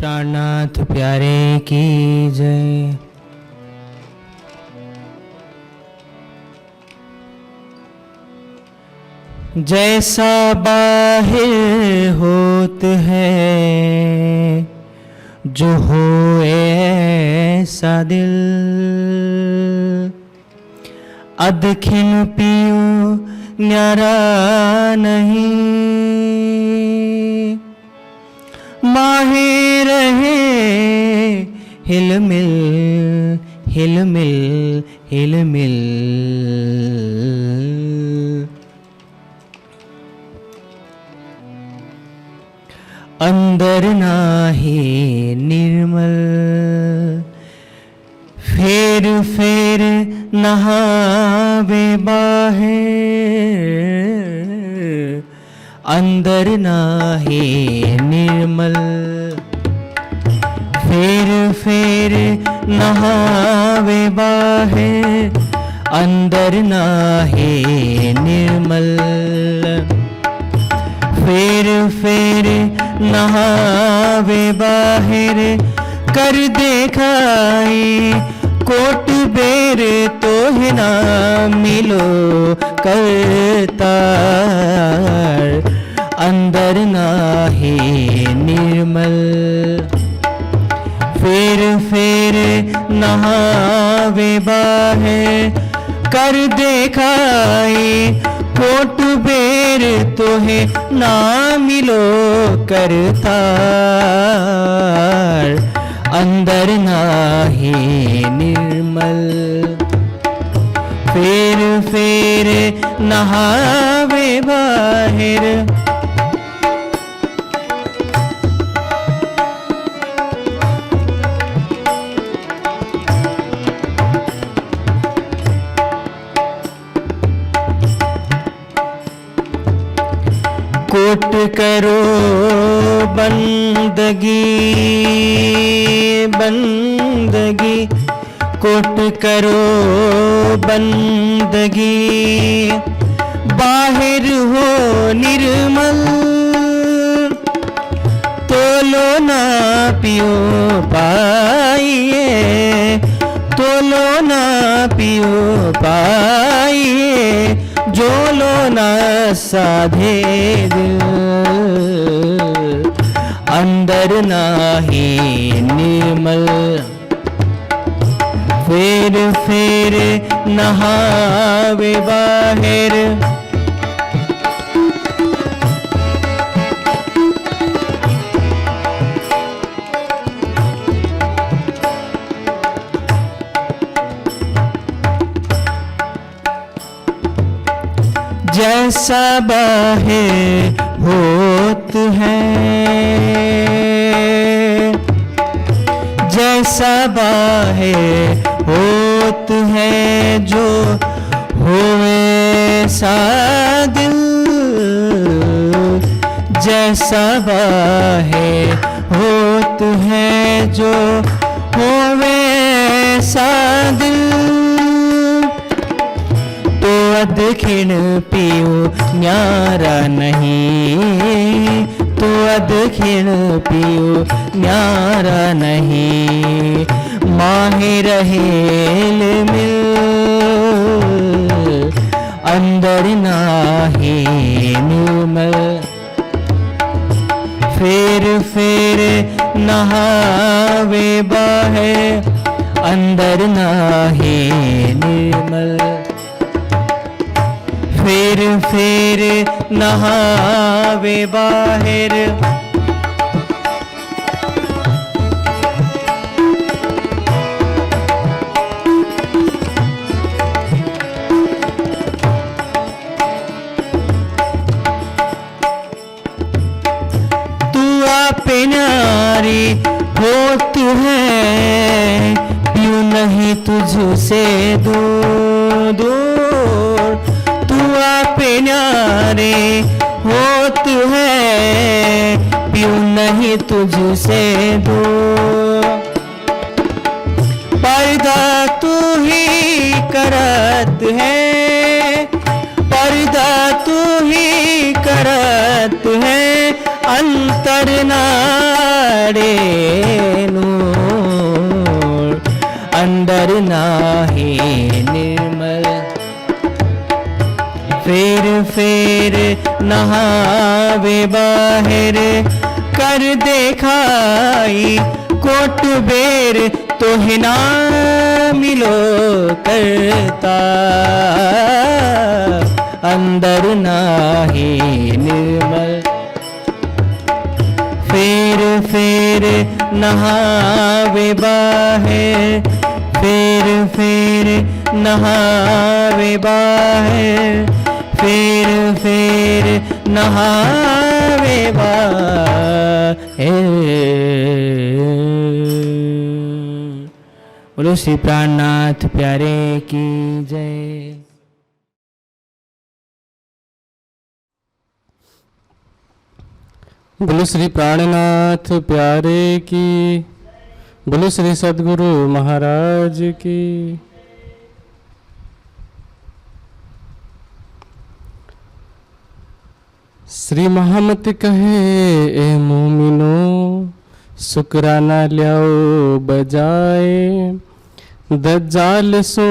प्राणनाथ प्यारे की जय। जैसा बाहिर होत है जो हो ऐसा दिल, अदखिन पियो न्यारा नहीं, माहे रहे हिलमिल हिलमिल हिलमिल। अंदर नाही निर्मल फेर फेर नहावे बाहर, अंदर नाही निर्मल फेर फेर नहावे बाहर, अंदर नाही निर्मल फेर फेर नहावे बाहर। कर देखाई कोट बेर तो है ना मिलो करतार, अंदर नाही निर्मल फेर फेर नहावे बाहर। कर देखाई कोट बेर तो है ना मिलो करतार, अंदर नाही निर्मल फेर फेर नहावे बाहर। कोट करो बंदगी बंदगी, कोट करो बंदगी, बाहर हो निर्मल तोलो ना पियो पाइए, तोलो ना पियो पाइए, जो लो ना साधे दिल, अंदर नाही निर्मल फेर फेर नहावे बाहर। जैसा बाहर होत है, जैसा बाहर होत है जो होवे सा दिल, जैसा बाहर होत है जो होवे सा दिल, तो अदखिन पियो न्यारा नहीं, तो अदखिन पियो न्यारा नहीं, माहे रहे मिल अंदर नाही निर्मल फेर फेर नहावे बाहर, अंदर नाही निर्मल फेर फेर नहावे बाहर। तू आपे न्यारी होत है पियो नहीं तुझसे दूर, तू आपे न्यारे होत है पियो नहीं तुझसे दूर, पर्दा तू ही करत है, पर्दा तू ही करत है, अंतर ना पड़े नूर, अंदर नाही निर्मल। फेर नहावे बाहर, कर देखाई कोट बेर, तो हिना मिलो करता, अंदर नाही निर्मल। फेर नहावे बाहर, फेर नहावे बाहर, फेर नहावे बाहर। बोलो श्री प्राणनाथ प्यारे की जय। बोलो श्री प्राणनाथ प्यारे की, बोलो श्री सद्गुरु महाराज की। श्री महामत कहे ए मोमिनो, शुक्राना ल्याओ बजाए, दज्जाल सो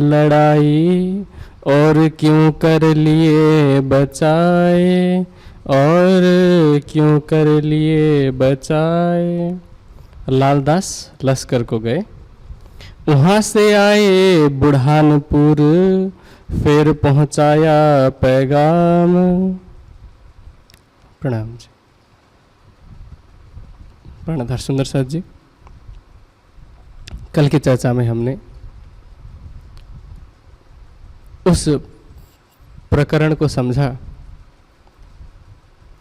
लड़ाई, और क्यों कर लिए बचाए, और क्यों कर लिए बचाए। लालदास लश्कर को गए, वहाँ से आए बुढ़ानपुर, फिर पहुँचाया पैगाम। प्रणाम जी। प्रणधार सुंदर साथ जी, कल की चर्चा में हमने उस प्रकरण को समझा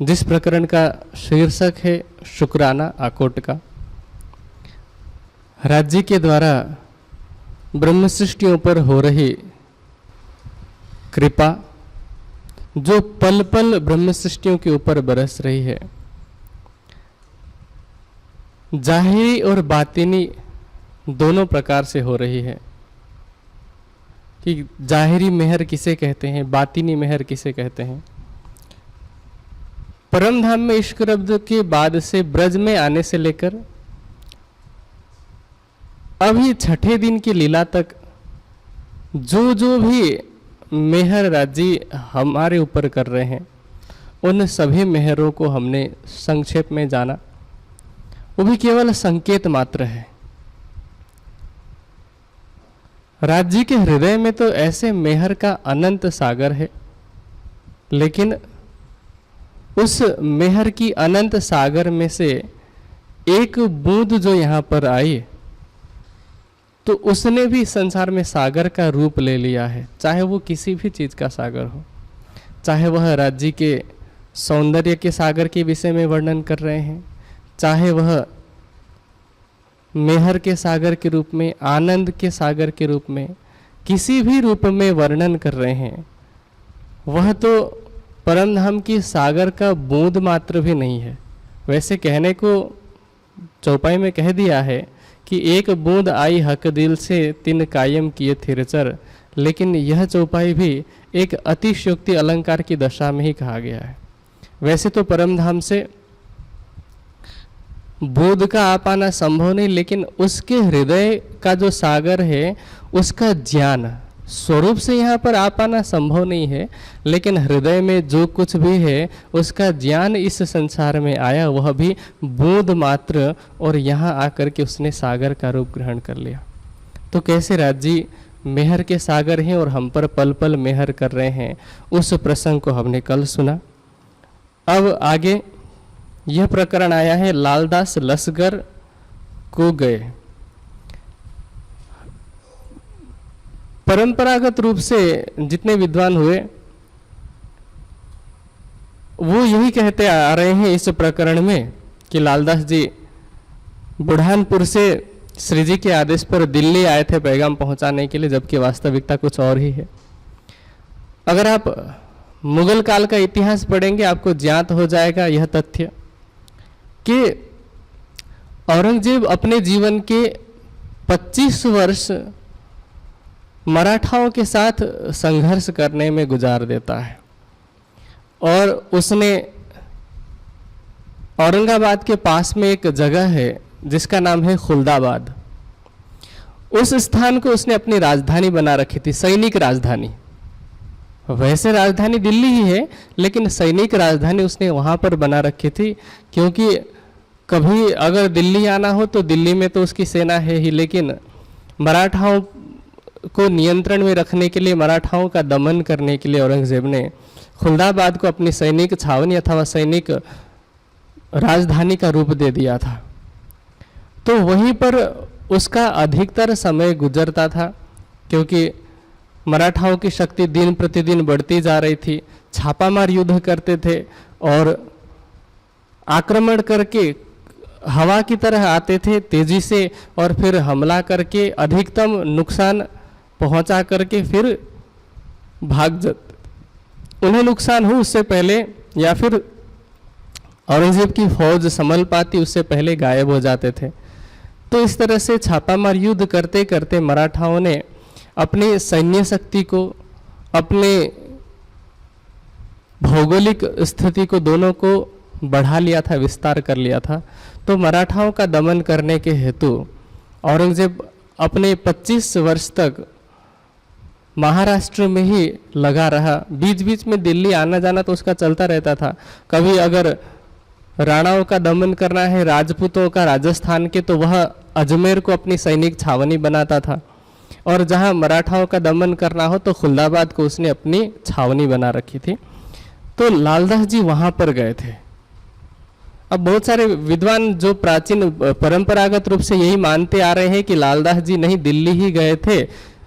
जिस प्रकरण का शीर्षक है शुक्राना आकोट का। राज्य के द्वारा ब्रह्म सृष्टियों पर हो रही कृपा, जो पल पल ब्रह्म सृष्टियों के ऊपर बरस रही है, जाहिरी और बातिनी दोनों प्रकार से हो रही है। कि जाहिरी मेहर किसे कहते हैं, बातिनी मेहर किसे कहते हैं। परम धाम में इश्क रब्द के बाद से ब्रज में आने से लेकर अभी छठे दिन की लीला तक जो जो भी मेहर राजी हमारे ऊपर कर रहे हैं, उन सभी मेहरों को हमने संक्षेप में जाना। वो भी केवल संकेत मात्र है। राज्य के हृदय में तो ऐसे मेहर का अनंत सागर है, लेकिन उस मेहर की अनंत सागर में से एक बूंद जो यहाँ पर आई, तो उसने भी संसार में सागर का रूप ले लिया है। चाहे वो किसी भी चीज़ का सागर हो, चाहे वह राज्य के सौंदर्य के सागर के विषय में वर्णन कर रहे हैं, चाहे वह मेहर के सागर के रूप में, आनंद के सागर के रूप में, किसी भी रूप में वर्णन कर रहे हैं, वह तो परम धाम की सागर का बूंद मात्र भी नहीं है। वैसे कहने को चौपाई में कह दिया है कि एक बूंद आई हक दिल से, तिन कायम किए थिरचर, लेकिन यह चौपाई भी एक अतिशयोक्ति अलंकार की दशा में ही कहा गया है। वैसे तो परम धाम से बोध का आ पाना संभव नहीं, लेकिन उसके हृदय का जो सागर है, उसका ज्ञान स्वरूप से यहाँ पर आ पाना संभव नहीं है, लेकिन हृदय में जो कुछ भी है उसका ज्ञान इस संसार में आया, वह भी बूंद मात्र, और यहाँ आकर के उसने सागर का रूप ग्रहण कर लिया। तो कैसे राज्य मेहर के सागर हैं और हम पर पल पल मेहर कर रहे हैं, उस प्रसंग को हमने कल सुना। अब आगे यह प्रकरण आया है लालदास लश्कर को गए। परंपरागत रूप से जितने विद्वान हुए वो यही कहते आ रहे हैं इस प्रकरण में कि लालदास जी बुढ़ानपुर से श्री जी के आदेश पर दिल्ली आए थे पैगाम पहुंचाने के लिए, जबकि वास्तविकता कुछ और ही है। अगर आप मुगल काल का इतिहास पढ़ेंगे आपको ज्ञात हो जाएगा यह तथ्य कि औरंगजेब अपने जीवन के 25 वर्ष मराठाओं के साथ संघर्ष करने में गुजार देता है, और उसने औरंगाबाद के पास में एक जगह है जिसका नाम है खुल्दाबाद। उस स्थान को उसने अपनी राजधानी बना रखी थी, सैनिक राजधानी। वैसे राजधानी दिल्ली ही है, लेकिन सैनिक राजधानी उसने वहाँ पर बना रखी थी, क्योंकि कभी अगर दिल्ली आना हो तो दिल्ली में तो उसकी सेना है ही, लेकिन मराठाओं को नियंत्रण में रखने के लिए, मराठाओं का दमन करने के लिए औरंगजेब ने खुल्दाबाद को अपनी सैनिक छावनी अथवा सैनिक राजधानी का रूप दे दिया था। तो वहीं पर उसका अधिकतर समय गुजरता था, क्योंकि मराठाओं की शक्ति दिन प्रतिदिन बढ़ती जा रही थी। छापामार युद्ध करते थे और आक्रमण करके हवा की तरह आते थे तेजी से, और फिर हमला करके अधिकतम नुकसान पहुंचा करके फिर भाग जाते। उन्हें नुकसान हो उससे पहले, या फिर औरंगजेब की फौज संभल पाती उससे पहले गायब हो जाते थे। तो इस तरह से छापामार युद्ध करते करते मराठाओं ने अपनी सैन्य शक्ति को, अपने भौगोलिक स्थिति को, दोनों को बढ़ा लिया था, विस्तार कर लिया था। तो मराठाओं का दमन करने के हेतु औरंगजेब अपने 25 वर्ष तक महाराष्ट्र में ही लगा रहा। बीच बीच में दिल्ली आना जाना तो उसका चलता रहता था। कभी अगर राणाओं का दमन करना है, राजपूतों का राजस्थान के, तो वह अजमेर को अपनी सैनिक छावनी बनाता था, और जहां मराठाओं का दमन करना हो तो खुल्दाबाद को उसने अपनी छावनी बना रखी थी। तो लालदास जी वहां पर गए थे। अब बहुत सारे विद्वान जो प्राचीन परंपरागत रूप से यही मानते आ रहे हैं कि लालदास जी नहीं दिल्ली ही गए थे।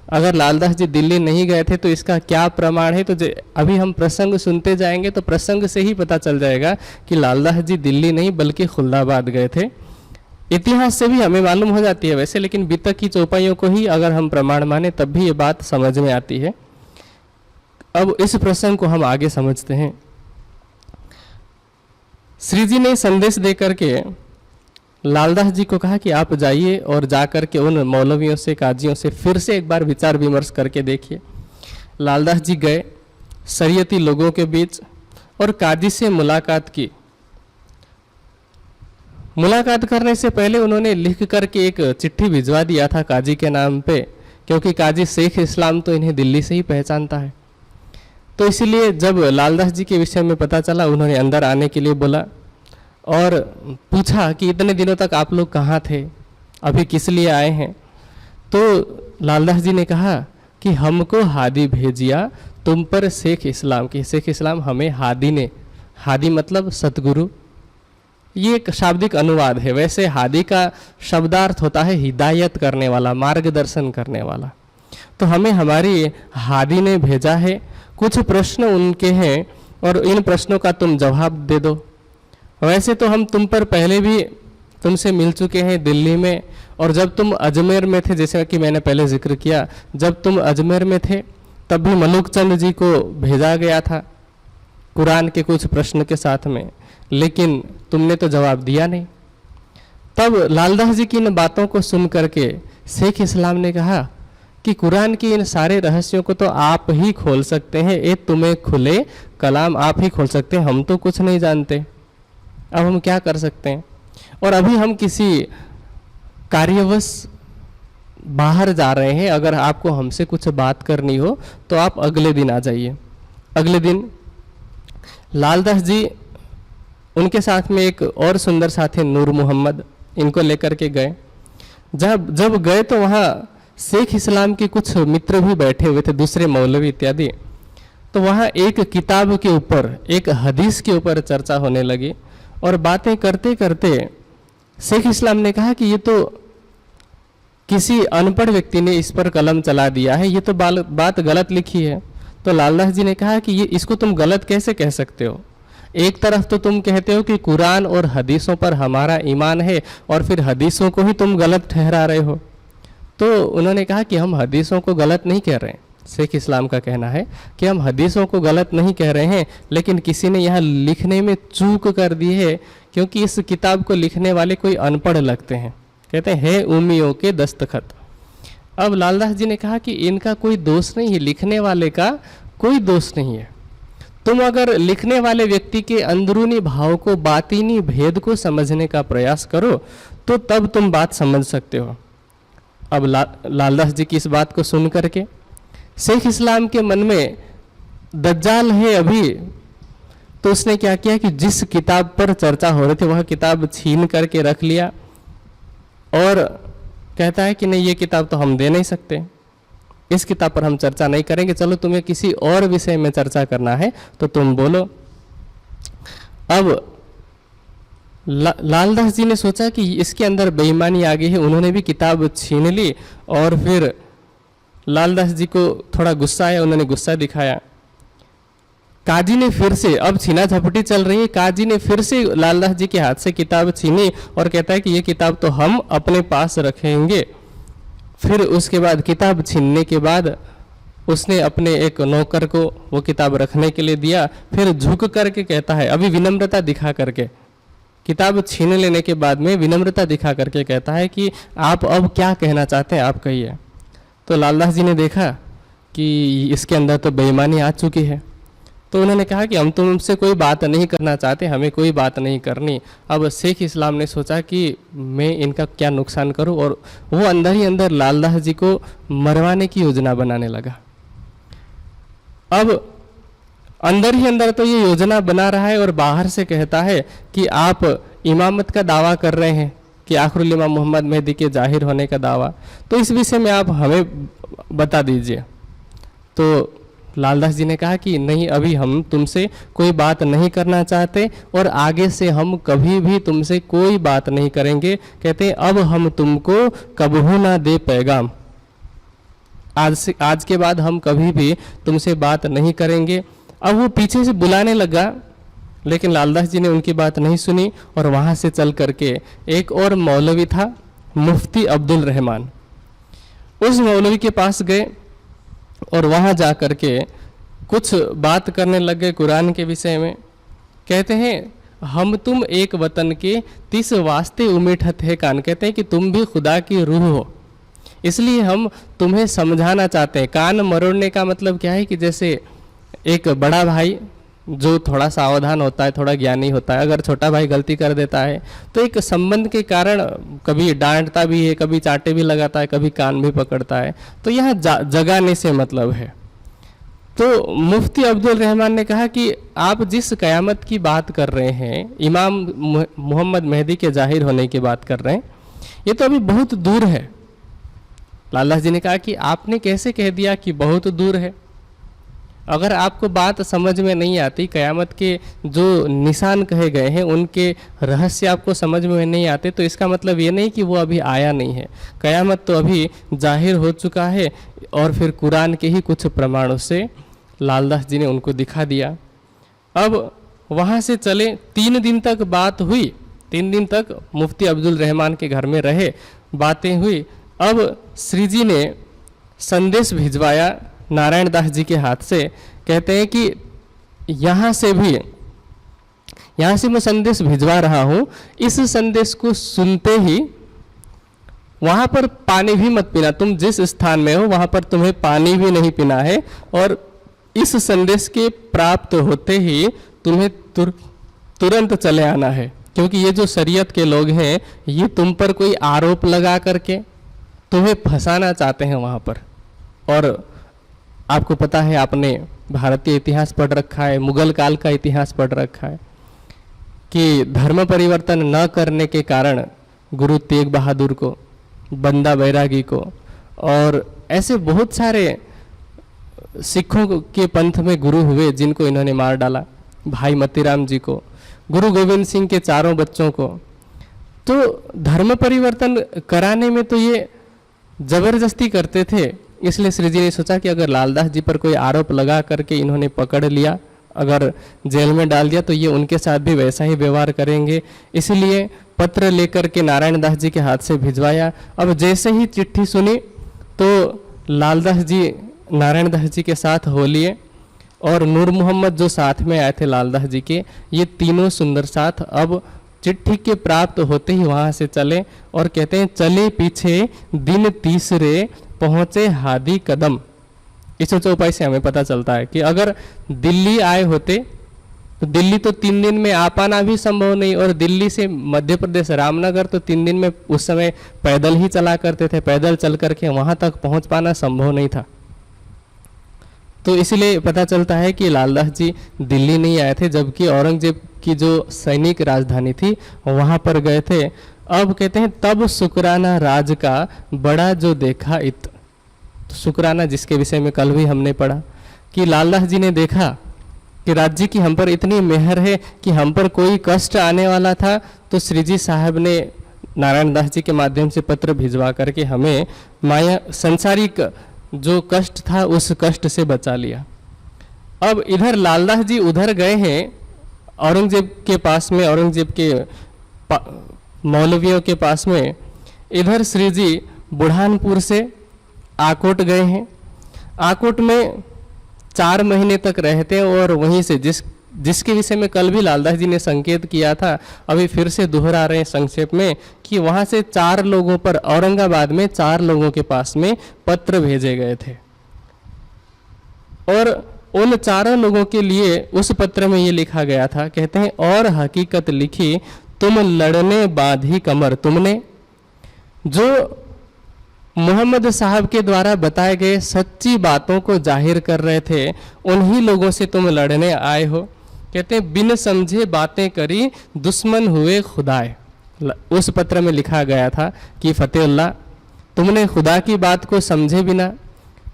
अगर लालदास जी दिल्ली नहीं गए थे तो इसका क्या प्रमाण है? तो अभी हम प्रसंग सुनते जाएंगे तो प्रसंग से ही पता चल जाएगा कि लालदास जी दिल्ली नहीं बल्कि खुल्दाबाद गए थे। इतिहास से भी हमें मालूम हो जाती है वैसे, लेकिन बीतक की चौपाइयों को ही अगर हम प्रमाण माने तब भी ये बात समझ में आती है। अब इस प्रसंग को हम आगे समझते हैं। श्री जी ने संदेश देकर के लालदास जी को कहा कि आप जाइए और जाकर के उन मौलवियों से, काजियों से फिर से एक बार विचार विमर्श करके देखिए। लालदास जी गए शरीयती लोगों के बीच और काजी से मुलाकात की। मुलाकात करने से पहले उन्होंने लिख करके एक चिट्ठी भिजवा दिया था काजी के नाम पे, क्योंकि काजी शेख इस्लाम तो इन्हें दिल्ली से ही पहचानता है। तो इसलिए जब लालदास जी के विषय में पता चला, उन्होंने अंदर आने के लिए बोला और पूछा कि इतने दिनों तक आप लोग कहाँ थे, अभी किस लिए आए हैं? तो लालदास जी ने कहा कि हमको हादी भेजिया तुम पर शेख इस्लाम की। शेख इस्लाम हमें हादी ने, हादी मतलब सतगुरु, ये एक शाब्दिक अनुवाद है। वैसे हादी का शब्दार्थ होता है हिदायत करने वाला, मार्गदर्शन करने वाला। तो हमें हमारी हादी ने भेजा है, कुछ प्रश्न उनके हैं और इन प्रश्नों का तुम जवाब दे दो। वैसे तो हम तुम पर पहले भी तुमसे मिल चुके हैं दिल्ली में, और जब तुम अजमेर में थे, जैसे कि मैंने पहले जिक्र किया, जब तुम अजमेर में थे तब भी मलुक चंद जी को भेजा गया था कुरान के कुछ प्रश्न के साथ में, लेकिन तुमने तो जवाब दिया नहीं। तब लालदास जी की इन बातों को सुन करके शेख इस्लाम ने कहा कि कुरान की इन सारे रहस्यों को तो आप ही खोल सकते हैं, ये तुम्हें खुले कलाम आप ही खोल सकते हैं, हम तो कुछ नहीं जानते, अब हम क्या कर सकते हैं? और अभी हम किसी कार्यवश बाहर जा रहे हैं, अगर आपको हमसे कुछ बात करनी हो तो आप अगले दिन आ जाइए। अगले दिन लालदास जी उनके साथ में एक और सुंदर साथी नूर मोहम्मद, इनको लेकर के गए। जब गए तो वहाँ शेख इस्लाम के कुछ मित्र भी बैठे हुए थे, दूसरे मौलवी इत्यादि। तो वहाँ एक किताब के ऊपर, एक हदीस के ऊपर चर्चा होने लगी, और बातें करते करते शेख इस्लाम ने कहा कि ये तो किसी अनपढ़ व्यक्ति ने इस पर कलम चला दिया है, ये तो बात गलत लिखी है। तो लालदास जी ने कहा कि ये इसको तुम गलत कैसे कह सकते हो? एक तरफ तो तुम कहते हो कि कुरान और हदीसों पर हमारा ईमान है, और फिर हदीसों को ही तुम गलत ठहरा रहे हो। तो उन्होंने कहा कि हम हदीसों को गलत नहीं कह रहे हैं। शेख इस्लाम का कहना है कि हम हदीसों को गलत नहीं कह रहे हैं, लेकिन किसी ने यहाँ लिखने में चूक कर दी है, क्योंकि इस किताब को लिखने वाले कोई अनपढ़ लगते हैं, कहते हैं उम्मियों के दस्तखत। अब लालदास जी ने कहा कि इनका कोई दोष नहीं है, लिखने वाले का कोई दोष नहीं है। तुम अगर लिखने वाले व्यक्ति के अंदरूनी भाव को, बातिनी भेद को समझने का प्रयास करो तो तब तुम बात समझ सकते हो। अब लालदास जी की इस बात को सुन करके शेख इस्लाम के मन में दज्जाल है अभी, तो उसने क्या किया कि जिस किताब पर चर्चा हो रही थी वह किताब छीन करके रख लिया और कहता है कि नहीं, ये किताब तो हम दे नहीं सकते, इस किताब पर हम चर्चा नहीं करेंगे, चलो तुम्हें किसी और विषय में चर्चा करना है तो तुम बोलो। अब लालदास जी ने सोचा कि इसके अंदर बेईमानी आ गई है, उन्होंने भी किताब छीन ली और फिर लालदास जी को थोड़ा गुस्सा आया, उन्होंने गुस्सा दिखाया। काजी ने फिर से, अब छीना झपटी चल रही है, काजी ने फिर से लालदास जी के हाथ से किताब छीनी और कहता है कि ये किताब तो हम अपने पास रखेंगे। फिर उसके बाद किताब छीनने के बाद उसने अपने एक नौकर को वो किताब रखने के लिए दिया, फिर झुक करके कहता है, अभी विनम्रता दिखा करके, किताब छीन लेने के बाद में विनम्रता दिखा करके कहता है कि आप अब क्या कहना चाहते हैं, आप कहिए। तो लालदास जी ने देखा कि इसके अंदर तो बेईमानी आ चुकी है, तो उन्होंने कहा कि हम तुमसे कोई बात नहीं करना चाहते, हमें कोई बात नहीं करनी। अब शेख इस्लाम ने सोचा कि मैं इनका क्या नुकसान करूं, और वो अंदर ही अंदर लालदास जी को मरवाने की योजना बनाने लगा। अब अंदर ही अंदर तो ये योजना बना रहा है और बाहर से कहता है कि आप इमामत का दावा कर रहे हैं कि आखिरुल इमाम मोहम्मद मेहदी के जाहिर होने का दावा, तो इस विषय में आप हमें बता दीजिए। तो लालदास जी ने कहा कि नहीं, अभी हम तुमसे कोई बात नहीं करना चाहते और आगे से हम कभी भी तुमसे कोई बात नहीं करेंगे। कहते हैं अब हम तुमको कबहू ना दे पैगाम, आज के बाद हम कभी भी तुमसे बात नहीं करेंगे। अब वो पीछे से बुलाने लगा, लेकिन लालदास जी ने उनकी बात नहीं सुनी और वहाँ से चल करके एक और मौलवी था, मुफ्ती अब्दुल रहमान, उस मौलवी के पास गए और वहाँ जा कर के कुछ बात करने लग गए कुरान के विषय में। कहते हैं हम तुम एक वतन के 30 वास्ते उमेठत है कान, कहते हैं कि तुम भी खुदा की रूह हो, इसलिए हम तुम्हें समझाना चाहते हैं। कान मरोड़ने का मतलब क्या है कि जैसे एक बड़ा भाई जो थोड़ा सावधान होता है, थोड़ा ज्ञानी होता है, अगर छोटा भाई गलती कर देता है तो एक संबंध के कारण कभी डांटता भी है, कभी चाटे भी लगाता है, कभी कान भी पकड़ता है, तो यहाँ जगाने से मतलब है। तो मुफ्ती अब्दुल रहमान ने कहा कि आप जिस कयामत की बात कर रहे हैं, इमाम मोहम्मद मेहदी के जाहिर होने की बात कर रहे हैं, ये तो अभी बहुत दूर है। लालदास जी ने कहा कि आपने कैसे कह दिया कि बहुत दूर है? अगर आपको बात समझ में नहीं आती, कयामत के जो निशान कहे गए हैं उनके रहस्य आपको समझ में नहीं आते, तो इसका मतलब ये नहीं कि वो अभी आया नहीं है। कयामत तो अभी जाहिर हो चुका है। और फिर कुरान के ही कुछ प्रमाणों से लालदास जी ने उनको दिखा दिया। अब वहाँ से चले, 3 दिन तक बात हुई, 3 दिन तक मुफ्ती अब्दुल रहमान के घर में रहे, बातें हुई। अब श्री जी ने संदेश भिजवाया नारायण दास जी के हाथ से। कहते हैं कि यहाँ से मैं संदेश भिजवा रहा हूँ, इस संदेश को सुनते ही वहाँ पर पानी भी मत पीना, तुम जिस स्थान में हो वहाँ पर तुम्हें पानी भी नहीं पीना है, और इस संदेश के प्राप्त होते ही तुम्हें तुरंत चले आना है, क्योंकि ये जो शरीयत के लोग हैं ये तुम पर कोई आरोप लगा करके तुम्हें फंसाना चाहते हैं वहाँ पर। और आपको पता है, आपने भारतीय इतिहास पढ़ रखा है, मुगल काल का इतिहास पढ़ रखा है कि धर्म परिवर्तन न करने के कारण गुरु तेग बहादुर को, बंदा बैरागी को और ऐसे बहुत सारे सिखों के पंथ में गुरु हुए जिनको इन्होंने मार डाला, भाई मतीराम जी को, गुरु गोविंद सिंह के 4 बच्चों को। तो धर्म परिवर्तन कराने में तो ये जबरदस्ती करते थे, इसलिए श्री जी ने सोचा कि अगर लालदास जी पर कोई आरोप लगा करके इन्होंने पकड़ लिया, अगर जेल में डाल दिया, तो ये उनके साथ भी वैसा ही व्यवहार करेंगे। इसलिए पत्र लेकर के नारायण दास जी के हाथ से भिजवाया। अब जैसे ही चिट्ठी सुनी तो लालदास जी नारायण दास जी के साथ हो लिए, और नूर मोहम्मद जो साथ में आए थे लालदास जी के, ये तीनों सुंदर साथ अब चिट्ठी के प्राप्त होते ही वहाँ से चले। और कहते हैं चले पीछे दिन तीसरे पहुँचे हादी कदम। इस चौपाई से हमें पता चलता है कि अगर दिल्ली आए होते तो दिल्ली तो 3 दिन में आ पाना भी संभव नहीं, और दिल्ली से मध्य प्रदेश रामनगर तो 3 दिन में उस समय पैदल ही चला करते थे, पैदल चल करके वहाँ तक पहुँच पाना संभव नहीं था। तो इसलिए पता चलता है कि लालदास जी दिल्ली नहीं आए थे, जबकि औरंगजेब की जो सैनिक राजधानी थी वहाँ पर गए थे। अब कहते हैं तब शुक्राना राज का बड़ा जो देखा इत, तो शुक्राना जिसके विषय में कल भी हमने पढ़ा कि लालदास जी ने देखा कि राज्य की हम पर इतनी मेहर है कि हम पर कोई कष्ट आने वाला था तो श्री जी साहब ने नारायण दास जी के माध्यम से पत्र भिजवा करके हमें माया संसारिक जो कष्ट था उस कष्ट से बचा लिया। अब इधर लालदास जी उधर गए हैं औरंगजेब के पास में, औरंगजेब के मौलवियों के पास में, इधर श्री जी बुढ़ानपुर से आकोट गए हैं। आकोट में 4 महीने तक रहते हैं और वहीं से जिसके विषय में कल भी लालदास जी ने संकेत किया था, अभी फिर से दोहरा रहे हैं संक्षेप में कि वहाँ से 4 लोगों पर, औरंगाबाद में 4 लोगों के पास में पत्र भेजे गए थे, और उन 4 लोगों के लिए उस पत्र में ये लिखा गया था, कहते हैं और हकीकत लिखी तुम लड़ने बांधी कमर तुमने, जो मोहम्मद साहब के द्वारा बताए गए सच्ची बातों को जाहिर कर रहे थे, उन्हीं लोगों से तुम लड़ने आए हो। कहते हैं बिन समझे बातें करी दुश्मन हुए खुदाए। उस पत्र में लिखा गया था कि फतेहुल्लाह तुमने खुदा की बात को समझे बिना,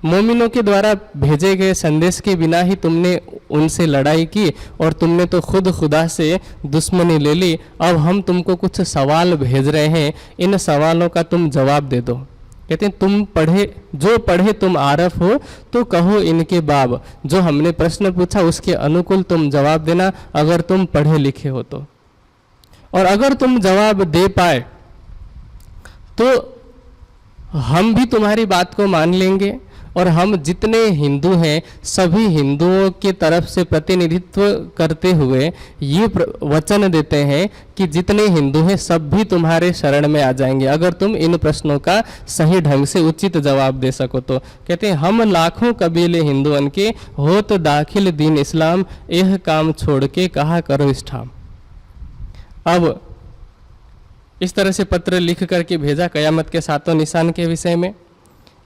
मोमिनों के द्वारा भेजे गए संदेश के बिना ही तुमने उनसे लड़ाई की और तुमने तो खुद खुदा से दुश्मनी ले ली। अब हम तुमको कुछ सवाल भेज रहे हैं, इन सवालों का तुम जवाब दे दो। कहते हैं तुम पढ़े, जो पढ़े तुम आरफ हो तो कहो इनके बाब, जो हमने प्रश्न पूछा उसके अनुकूल तुम जवाब देना अगर तुम पढ़े लिखे हो तो, और अगर तुम जवाब दे पाए तो हम भी तुम्हारी बात को मान लेंगे, और हम जितने हिंदू हैं सभी हिंदुओं की तरफ से प्रतिनिधित्व करते हुए ये वचन देते हैं कि जितने हिंदू हैं सब भी तुम्हारे शरण में आ जाएंगे अगर तुम इन प्रश्नों का सही ढंग से उचित जवाब दे सको तो। कहते हैं हम लाखों कबीले हिंदुओं के हो तो दाखिल दीन इस्लाम, यह काम छोड़ के कहा करो इष्ठाम। अब इस तरह से पत्र लिख करके भेजा कयामत के 7 निशान के विषय में,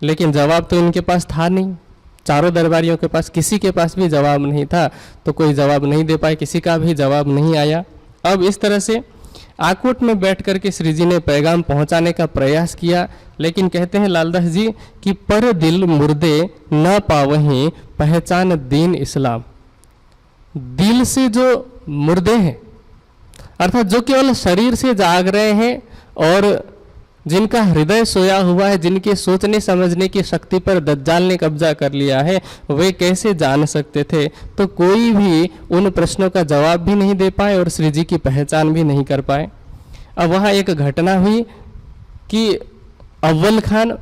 लेकिन जवाब तो इनके पास था नहीं। 4 दरबारियों के पास किसी के पास भी जवाब नहीं था, तो कोई जवाब नहीं दे पाए, किसी का भी जवाब नहीं आया। अब इस तरह से आकोट में बैठ करके श्री जी ने पैगाम पहुंचाने का प्रयास किया, लेकिन कहते हैं लालदास जी कि पर दिल मुर्दे न पावहीं पहचान दीन इस्लाम। दिल से जो मुर्दे हैं अर्थात जो केवल शरीर से जाग रहे हैं और जिनका हृदय सोया हुआ है, जिनके सोचने समझने की शक्ति पर दज्जाल ने कब्जा कर लिया है, वे कैसे जान सकते थे। तो कोई भी उन प्रश्नों का जवाब भी नहीं दे पाए और श्री जी की पहचान भी नहीं कर पाए। अब वहाँ एक घटना हुई कि अव्वल खान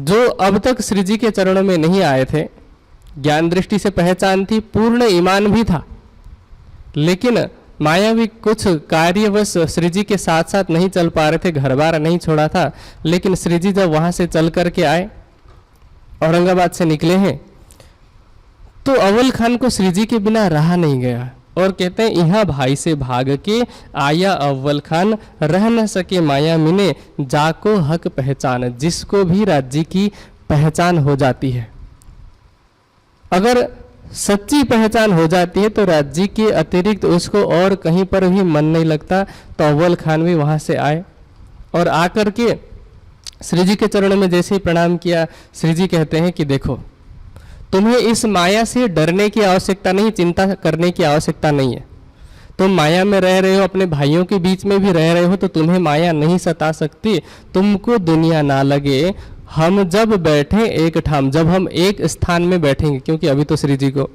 जो अब तक श्री जी के चरणों में नहीं आए थे, ज्ञान दृष्टि से पहचान थी, पूर्ण ईमान भी था, लेकिन मायावी कुछ कार्यवश श्री जी के साथ साथ नहीं चल पा रहे थे, घर बार नहीं छोड़ा था। लेकिन श्री जी जब वहां से चल करके आए, औरंगाबाद से निकले हैं, तो अव्वल खान को श्री जी के बिना रहा नहीं गया और कहते हैं यहाँ भाई से भाग के आया अव्वल खान, रह न सके माया मिने जाको हक पहचान। जिसको भी राज्य की पहचान हो जाती है, अगर सच्ची पहचान हो जाती है तो राज्य के अतिरिक्त उसको और कहीं पर भी मन नहीं लगता। तो अव्वल खान भी वहाँ से आए और आकर के श्री जी के चरणों में जैसे ही प्रणाम किया, श्री जी कहते हैं कि देखो तुम्हें इस माया से डरने की आवश्यकता नहीं, चिंता करने की आवश्यकता नहीं है। तुम माया में रह रहे हो, अपने भाइयों के बीच में भी रह रहे हो, तो तुम्हें माया नहीं सता सकती, तुमको दुनिया ना लगे। हम जब बैठे एक ठाम, जब हम एक स्थान में बैठेंगे, क्योंकि अभी तो श्री जी को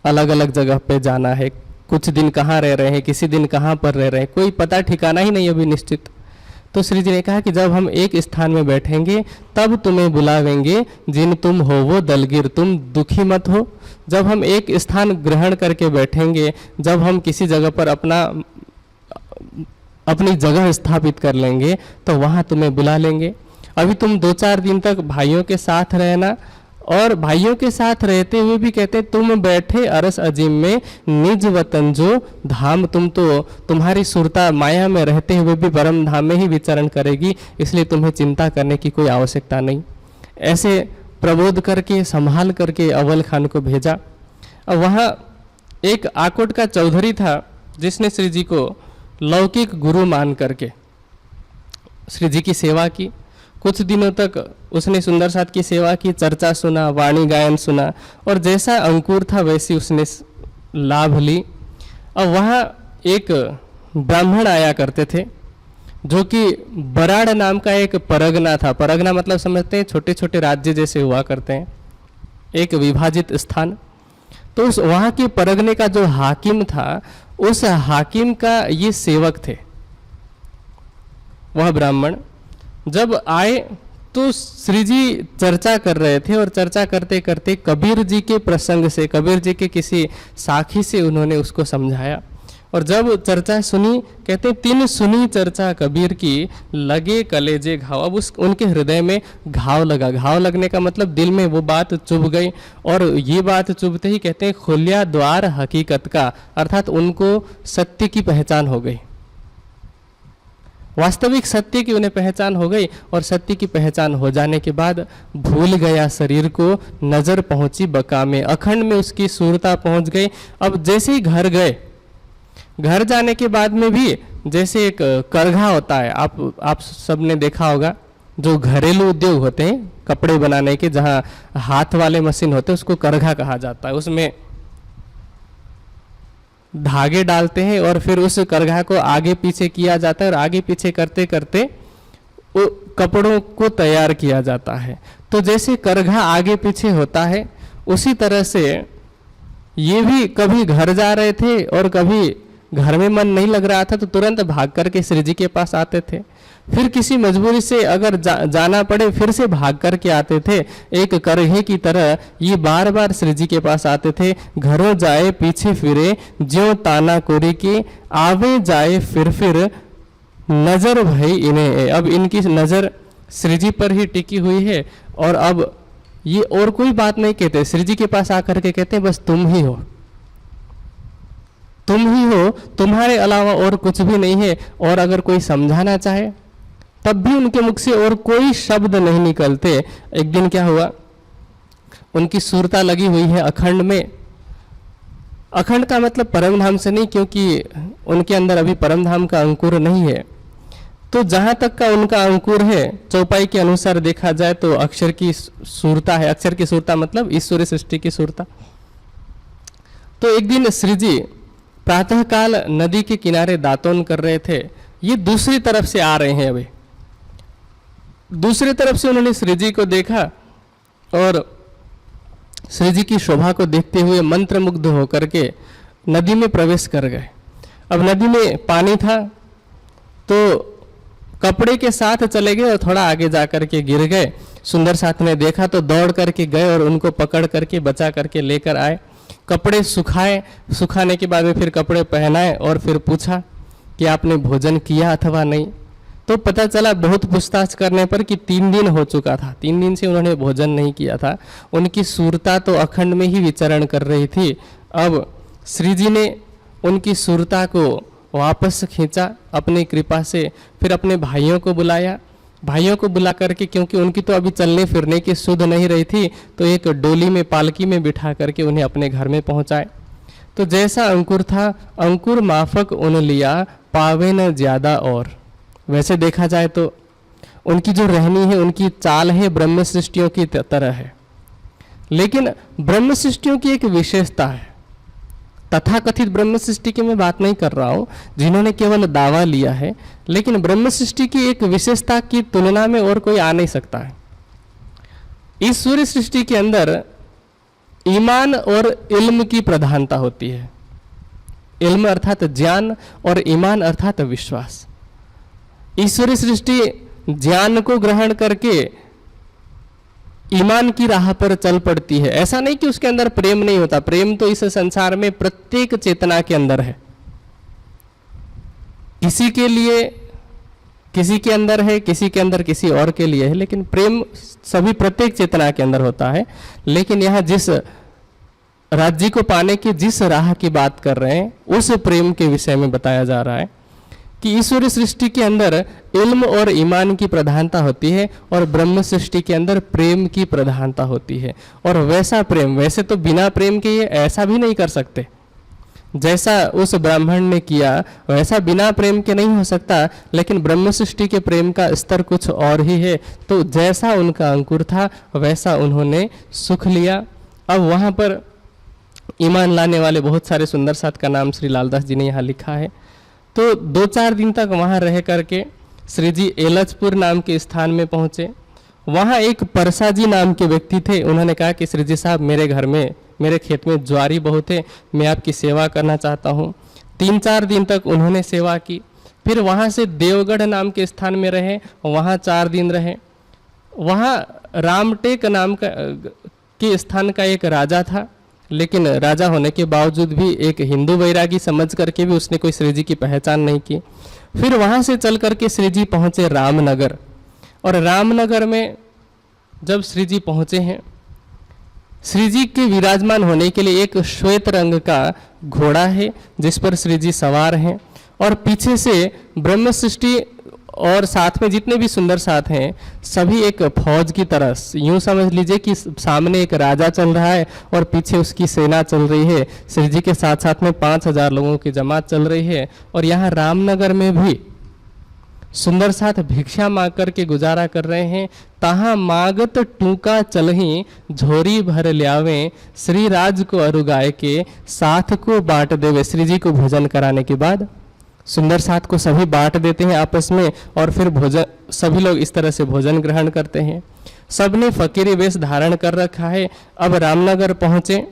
अलग अलग जगह पे जाना है, कुछ दिन कहाँ रह रहे हैं, किसी दिन कहाँ पर रह रहे हैं, कोई पता ठिकाना ही नहीं अभी निश्चित। तो श्री जी ने कहा कि जब हम एक स्थान में बैठेंगे तब तुम्हें बुलावेंगे, जिन तुम हो वो दलगीर, तुम दुखी मत हो। जब हम एक स्थान ग्रहण करके बैठेंगे, जब हम किसी जगह पर अपनी जगह स्थापित कर लेंगे तो वहाँ तुम्हें बुला लेंगे। अभी तुम 2-4 दिन तक भाइयों के साथ रहना, और भाइयों के साथ रहते हुए भी कहते हैं तुम बैठे अरस अजीम में निज वतन जो धाम, तुम तो तुम्हारी सुरता माया में रहते हुए भी परम धाम में ही विचरण करेगी, इसलिए तुम्हें चिंता करने की कोई आवश्यकता नहीं। ऐसे प्रबोध करके संभाल करके अव्वल खान को भेजा। अब वहाँ एक आकोट का चौधरी था जिसने श्री जी को लौकिक गुरु मान करके श्री जी की सेवा की। कुछ दिनों तक उसने सुंदर साथ की सेवा की, चर्चा सुना, वाणी गायन सुना, और जैसा अंकुर था वैसी उसने लाभ ली। अब वहाँ एक ब्राह्मण आया करते थे जो कि बराड़ नाम का एक परगना था। परगना मतलब समझते हैं छोटे छोटे राज्य जैसे हुआ करते हैं, एक विभाजित स्थान। तो उस वहाँ के परगने का जो हाकिम था, उस हाकिम का ये सेवक थे। वह ब्राह्मण जब आए तो श्री जी चर्चा कर रहे थे, और चर्चा करते करते कबीर जी के प्रसंग से, कबीर जी के किसी साखी से उन्होंने उसको समझाया। और जब चर्चा सुनी, कहते तीन सुनी चर्चा कबीर की, लगे कलेजे घाव। अब उनके हृदय में घाव लगा। घाव लगने का मतलब दिल में वो बात चुभ गई, और ये बात चुभते ही कहते हैं खुल्या द्वार हकीकत का, अर्थात उनको सत्य की पहचान हो गई, वास्तविक सत्य की उन्हें पहचान हो गई। और सत्य की पहचान हो जाने के बाद भूल गया शरीर को, नजर पहुंची बका में, अखंड में उसकी सूरता पहुंच गई। अब जैसे ही घर गए, घर जाने के बाद में भी जैसे एक करघा होता है, आप सबने देखा होगा, जो घरेलू उद्योग होते हैं कपड़े बनाने के, जहाँ हाथ वाले मशीन होते हैं उसको करघा कहा जाता है। उसमें धागे डालते हैं और फिर उस करघा को आगे पीछे किया जाता है, और आगे पीछे करते करते वो कपड़ों को तैयार किया जाता है। तो जैसे करघा आगे पीछे होता है, उसी तरह से ये भी कभी घर जा रहे थे और कभी घर में मन नहीं लग रहा था तो तुरंत भाग करके श्री जी के पास आते थे। फिर किसी मजबूरी से अगर जाना पड़े फिर से भाग करके आते थे। एक करघे की तरह ये बार बार श्री जी के पास आते थे। घरों जाए पीछे फिरे ज्यों ताना कोरी की, आवे जाए फिर नजर भई इन्हें। अब इनकी नजर श्री जी पर ही टिकी हुई है, और अब ये और कोई बात नहीं कहते, श्री जी के पास आकर के कहते हैं बस तुम ही हो, तुम ही हो, तुम्हारे अलावा और कुछ भी नहीं है। और अगर कोई समझाना चाहे तब भी उनके मुख से और कोई शब्द नहीं निकलते। एक दिन क्या हुआ, उनकी सूरता लगी हुई है अखंड में। अखंड का मतलब परम धाम से नहीं, क्योंकि उनके अंदर अभी परम धाम का अंकुर नहीं है। तो जहां तक का उनका अंकुर है, चौपाई के अनुसार देखा जाए तो अक्षर की सूरता है। अक्षर की सूरता मतलब ईश्वरीय सृष्टि की सूरता। तो एक दिन श्री जी प्रातःकाल नदी के किनारे दातून कर रहे थे। ये दूसरी तरफ से आ रहे हैं। अभी दूसरी तरफ से उन्होंने श्री जी को देखा और श्री जी की शोभा को देखते हुए मंत्रमुग्ध होकर के नदी में प्रवेश कर गए। अब नदी में पानी था तो कपड़े के साथ चले गए और थोड़ा आगे जाकर के गिर गए। सुंदर साथ ने देखा तो दौड़ करके गए और उनको पकड़ करके बचा करके लेकर आए। कपड़े सुखाए, सुखाने के बाद में फिर कपड़े पहनाए और फिर पूछा कि आपने भोजन किया अथवा नहीं। तो पता चला बहुत पूछताछ करने पर कि 3 दिन हो चुका था, 3 दिन से उन्होंने भोजन नहीं किया था। उनकी सूरता तो अखंड में ही विचरण कर रही थी। अब श्री जी ने उनकी सूरता को वापस खींचा अपनी कृपा से। फिर अपने भाइयों को बुलाया, भाइयों को बुला करके, क्योंकि उनकी तो अभी चलने फिरने की सुध नहीं रही थी, तो एक डोली में पालकी में बिठा करके उन्हें अपने घर में पहुंचाए। तो जैसा अंकुर था अंकुर माफक उन लिया, पावे न ज्यादा। और वैसे देखा जाए तो उनकी जो रहनी है, उनकी चाल है ब्रह्म सृष्टियों की तरह है। लेकिन ब्रह्म सृष्टियों की एक विशेषता है, तथाकथित ब्रह्म सृष्टि की मैं बात नहीं कर रहा हूं जिन्होंने केवल दावा लिया है, लेकिन ब्रह्म सृष्टि की एक विशेषता की तुलना में और कोई आ नहीं सकता है। ईश्वरी सृष्टि के अंदर ईमान और इल्म की प्रधानता होती है। इल्म अर्थात ज्ञान और ईमान अर्थात विश्वास। ईश्वरी सृष्टि ज्ञान को ग्रहण करके ईमान की राह पर चल पड़ती है। ऐसा नहीं कि उसके अंदर प्रेम नहीं होता, प्रेम तो इस संसार में प्रत्येक चेतना के अंदर है। किसी के लिए किसी के अंदर है, किसी के अंदर किसी और के लिए है, लेकिन प्रेम सभी प्रत्येक चेतना के अंदर होता है। लेकिन यहाँ जिस राज्य को पाने की जिस राह की बात कर रहे हैं उस प्रेम के विषय में बताया जा रहा है कि ईश्वरी सृष्टि के अंदर इल्म और ईमान की प्रधानता होती है और ब्रह्म सृष्टि के अंदर प्रेम की प्रधानता होती है। और वैसा प्रेम, वैसे तो बिना प्रेम के ये ऐसा भी नहीं कर सकते, जैसा उस ब्राह्मण ने किया वैसा बिना प्रेम के नहीं हो सकता, लेकिन ब्रह्म सृष्टि के प्रेम का स्तर कुछ और ही है। तो जैसा उनका अंकुर था वैसा उन्होंने सुख लिया। अब वहाँ पर ईमान लाने वाले बहुत सारे सुंदर साथ का नाम श्री लालदास जी ने यहाँ लिखा है। तो 2-4 दिन तक वहाँ रह करके श्री जी एलचपुर नाम के स्थान में पहुँचे। वहाँ एक परसा जी नाम के व्यक्ति थे। उन्होंने कहा कि श्री जी साहब, मेरे घर में, मेरे खेत में ज्वारी बहुत है, मैं आपकी सेवा करना चाहता हूँ। 3-4 दिन तक उन्होंने सेवा की। फिर वहाँ से देवगढ़ नाम के स्थान में रहे, वहाँ 4 दिन रहे। वहाँ रामटेक नाम का के स्थान का एक राजा था, लेकिन राजा होने के बावजूद भी एक हिंदू वैरागी समझ करके भी उसने कोई श्री जी की पहचान नहीं की। फिर वहाँ से चल करके श्री जी पहुँचे रामनगर, और रामनगर में जब श्री जी पहुँचे हैं, श्री जी के विराजमान होने के लिए एक श्वेत रंग का घोड़ा है जिस पर श्री जी सवार हैं, और पीछे से ब्रह्म सृष्टि और साथ में जितने भी सुंदर साथ हैं सभी एक फौज की तरह, यूं समझ लीजिए कि सामने एक राजा चल रहा है और पीछे उसकी सेना चल रही है। श्री जी के साथ साथ में 5000 लोगों की जमात चल रही है। और यहाँ रामनगर में भी सुंदर साथ भिक्षा मांग करके गुजारा कर रहे हैं। तहाँ मागत टूका चलही झोरी भर ल्यावे, श्री राज को अरुगाए के साथ को बांट देवे। श्री जी को भोजन कराने के बाद सुंदर साथ को सभी बांट देते हैं आपस में, और फिर भोजन, सभी लोग इस तरह से भोजन ग्रहण करते हैं। सबने फकीरी वेश धारण कर रखा है। अब रामनगर पहुँचे,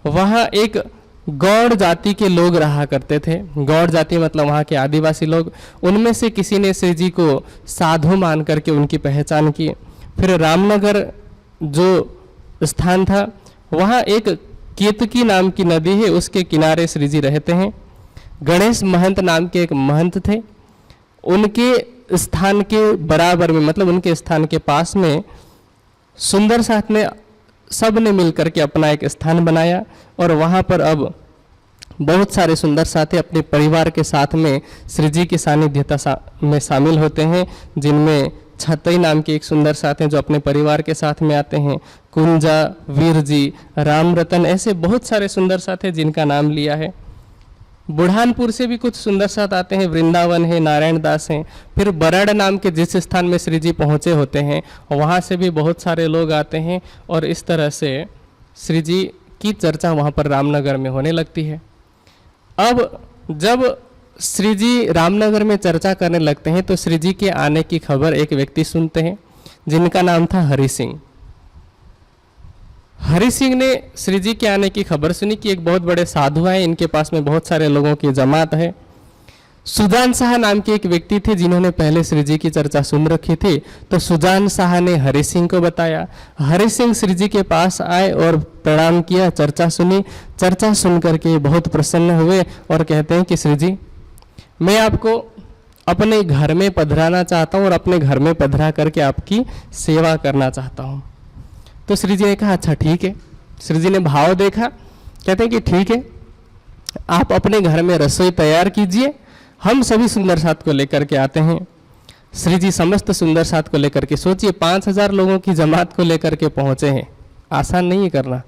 वहाँ एक गौड़ जाति के लोग रहा करते थे। गौड़ जाति मतलब वहाँ के आदिवासी लोग। उनमें से किसी ने श्री जी को साधु मान करके उनकी पहचान की। फिर रामनगर जो स्थान था वहाँ एक केतकी नाम की नदी है, उसके किनारे श्री जी रहते हैं। गणेश महंत नाम के एक महंत थे, उनके स्थान के बराबर में, मतलब उनके स्थान के पास में सुंदर साथ ने सब ने मिलकर के अपना एक स्थान बनाया, और वहाँ पर अब बहुत सारे सुंदर साथी अपने परिवार के साथ में श्री जी की सानिध्यता में शामिल होते हैं, जिनमें छतई नाम के एक सुंदर साथ हैं जो अपने परिवार के साथ में आते हैं। कुंजा, वीर जी, राम रतन, ऐसे बहुत सारे सुंदर साथ हैं जिनका नाम लिया है। बुढ़ानपुर से भी कुछ सुंदर साथ आते हैं, वृंदावन है, नारायण दास हैं। फिर बरड़ नाम के जिस स्थान में श्री जी पहुँचे होते हैं वहाँ से भी बहुत सारे लोग आते हैं, और इस तरह से श्री जी की चर्चा वहाँ पर रामनगर में होने लगती है। अब जब श्री जी रामनगर में चर्चा करने लगते हैं तो श्री जी के आने की खबर एक व्यक्ति सुनते हैं जिनका नाम था हरि सिंह। हरि सिंह ने श्री जी के आने की खबर सुनी कि एक बहुत बड़े साधु हैं, इनके पास में बहुत सारे लोगों की जमात है। सुजान शाह नाम के एक व्यक्ति थे जिन्होंने पहले श्री जी की चर्चा सुन रखी थी, तो सुजान शाह ने हरि सिंह को बताया। हरि सिंह श्री जी के पास आए और प्रणाम किया, चर्चा सुनी। चर्चा सुन करके बहुत प्रसन्न हुए और कहते हैं कि श्री जी, मैं आपको अपने घर में पधराना चाहता हूँ और अपने घर में पधरा करके आपकी सेवा करना चाहता हूँ। तो श्री जी ने कहा अच्छा ठीक है। श्री जी ने भाव देखा, कहते हैं कि ठीक है, आप अपने घर में रसोई तैयार कीजिए, हम सभी सुंदर साथ को लेकर के आते हैं। श्री जी समस्त सुंदर साथ को लेकर के, सोचिए 5000 लोगों की जमात को लेकर के पहुँचे हैं, आसान नहीं है करना।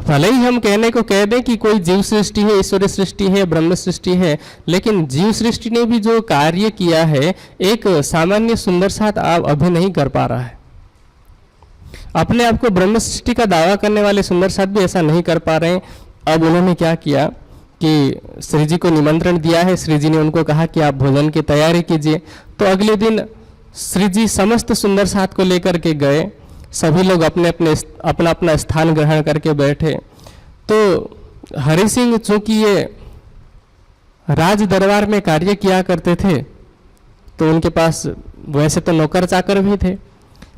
भले ही हम कहने को कह दें कि कोई जीव सृष्टि है, ईश्वरी सृष्टि है, ब्रह्म सृष्टि है, लेकिन जीव सृष्टि ने भी जो कार्य किया है एक सामान्य सुंदर साथ आप अभी नहीं कर पा रहा है। अपने आप को ब्रह्म सृष्टि का दावा करने वाले सुंदर साथ भी ऐसा नहीं कर पा रहे हैं। अब उन्होंने क्या किया कि श्री जी को निमंत्रण दिया है। श्री जी ने उनको कहा कि आप भोजन की तैयारी कीजिए। तो अगले दिन श्री जी समस्त सुंदर साथ को लेकर के गए। सभी लोग अपने अपना स्थान ग्रहण करके बैठे। तो हरि सिंह चूंकि ये राज दरबार में कार्य किया करते थे तो उनके पास वैसे तो नौकर चाकर भी थे,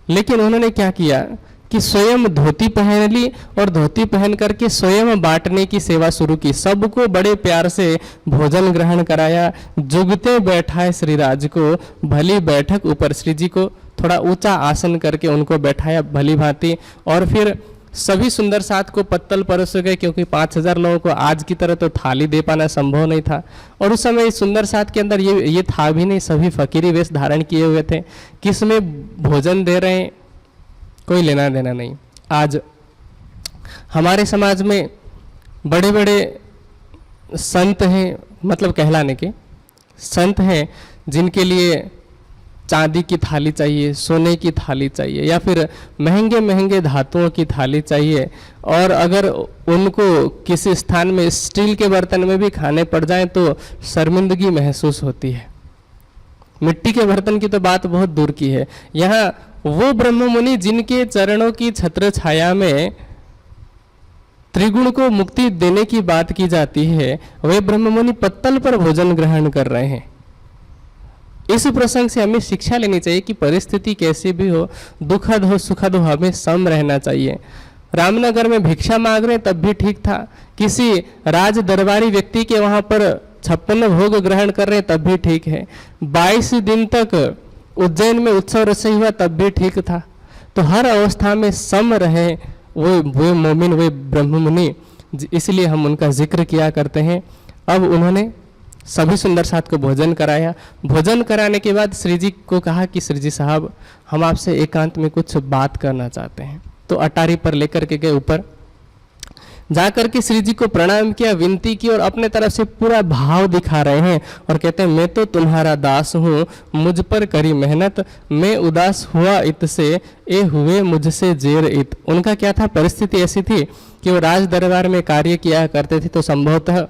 लेकिन उन्होंने क्या किया कि स्वयं धोती पहन ली और धोती पहन करके स्वयं बांटने की सेवा शुरू की। सबको बड़े प्यार से भोजन ग्रहण कराया। जुगते बैठाए श्री राज को, भली बैठक ऊपर श्री जी को थोड़ा ऊंचा आसन करके उनको बैठाया भली भांति। और फिर सभी सुंदर साथ को पत्तल परोसे गए, क्योंकि 5000 लोगों को आज की तरह तो थाली दे पाना संभव नहीं था। और उस समय सुंदर साथ के अंदर ये था भी नहीं, सभी फकीरी वेश धारण किए हुए थे। किस में भोजन दे रहे हैं कोई लेना देना नहीं। आज हमारे समाज में बड़े बड़े संत हैं, मतलब कहलाने के संत हैं, जिनके लिए चांदी की थाली चाहिए, सोने की थाली चाहिए, या फिर महंगे महंगे धातुओं की थाली चाहिए। और अगर उनको किसी स्थान में स्टील के बर्तन में भी खाने पड़ जाए तो शर्मिंदगी महसूस होती है। मिट्टी के बर्तन की तो बात बहुत दूर की है। यहाँ वो ब्रह्म मुनि जिनके चरणों की छत्र छाया में त्रिगुण को मुक्ति देने की बात की जाती है, वे ब्रह्म मुनि पत्तल पर भोजन ग्रहण कर रहे हैं। इस प्रसंग से हमें शिक्षा लेनी चाहिए कि परिस्थिति कैसी भी हो, दुखद हो सुखद हो, हमें सम रहना चाहिए। रामनगर में भिक्षा मांग रहे तब भी ठीक था, किसी राज दरबारी व्यक्ति के वहां पर 56 भोग ग्रहण कर रहे तब भी ठीक है। 22 दिन तक उज्जैन में उत्सव रसोई हुआ तब भी ठीक था। तो हर अवस्था में सम रहे वो मोमिन, वे ब्रह्म मुनि, इसलिए हम उनका जिक्र किया करते हैं। अब उन्होंने सभी सुंदर साथ को भोजन कराया। भोजन कराने के बाद श्री जी को कहा कि श्री जी साहब, हम आपसे एकांत में कुछ बात करना चाहते हैं। तो अटारी पर लेकर के गए ऊपर, जाकर के श्री जी को प्रणाम किया, विनती की और अपने तरफ से पूरा भाव दिखा रहे हैं और कहते हैं, मैं तो तुम्हारा दास हूँ, मुझ पर करी मेहनत, मैं उदास हुआ इत से, ए हुए मुझसे जेर इत। उनका क्या था, परिस्थिति ऐसी थी कि वो राज दरबार में कार्य किया करते थे, तो संभवतः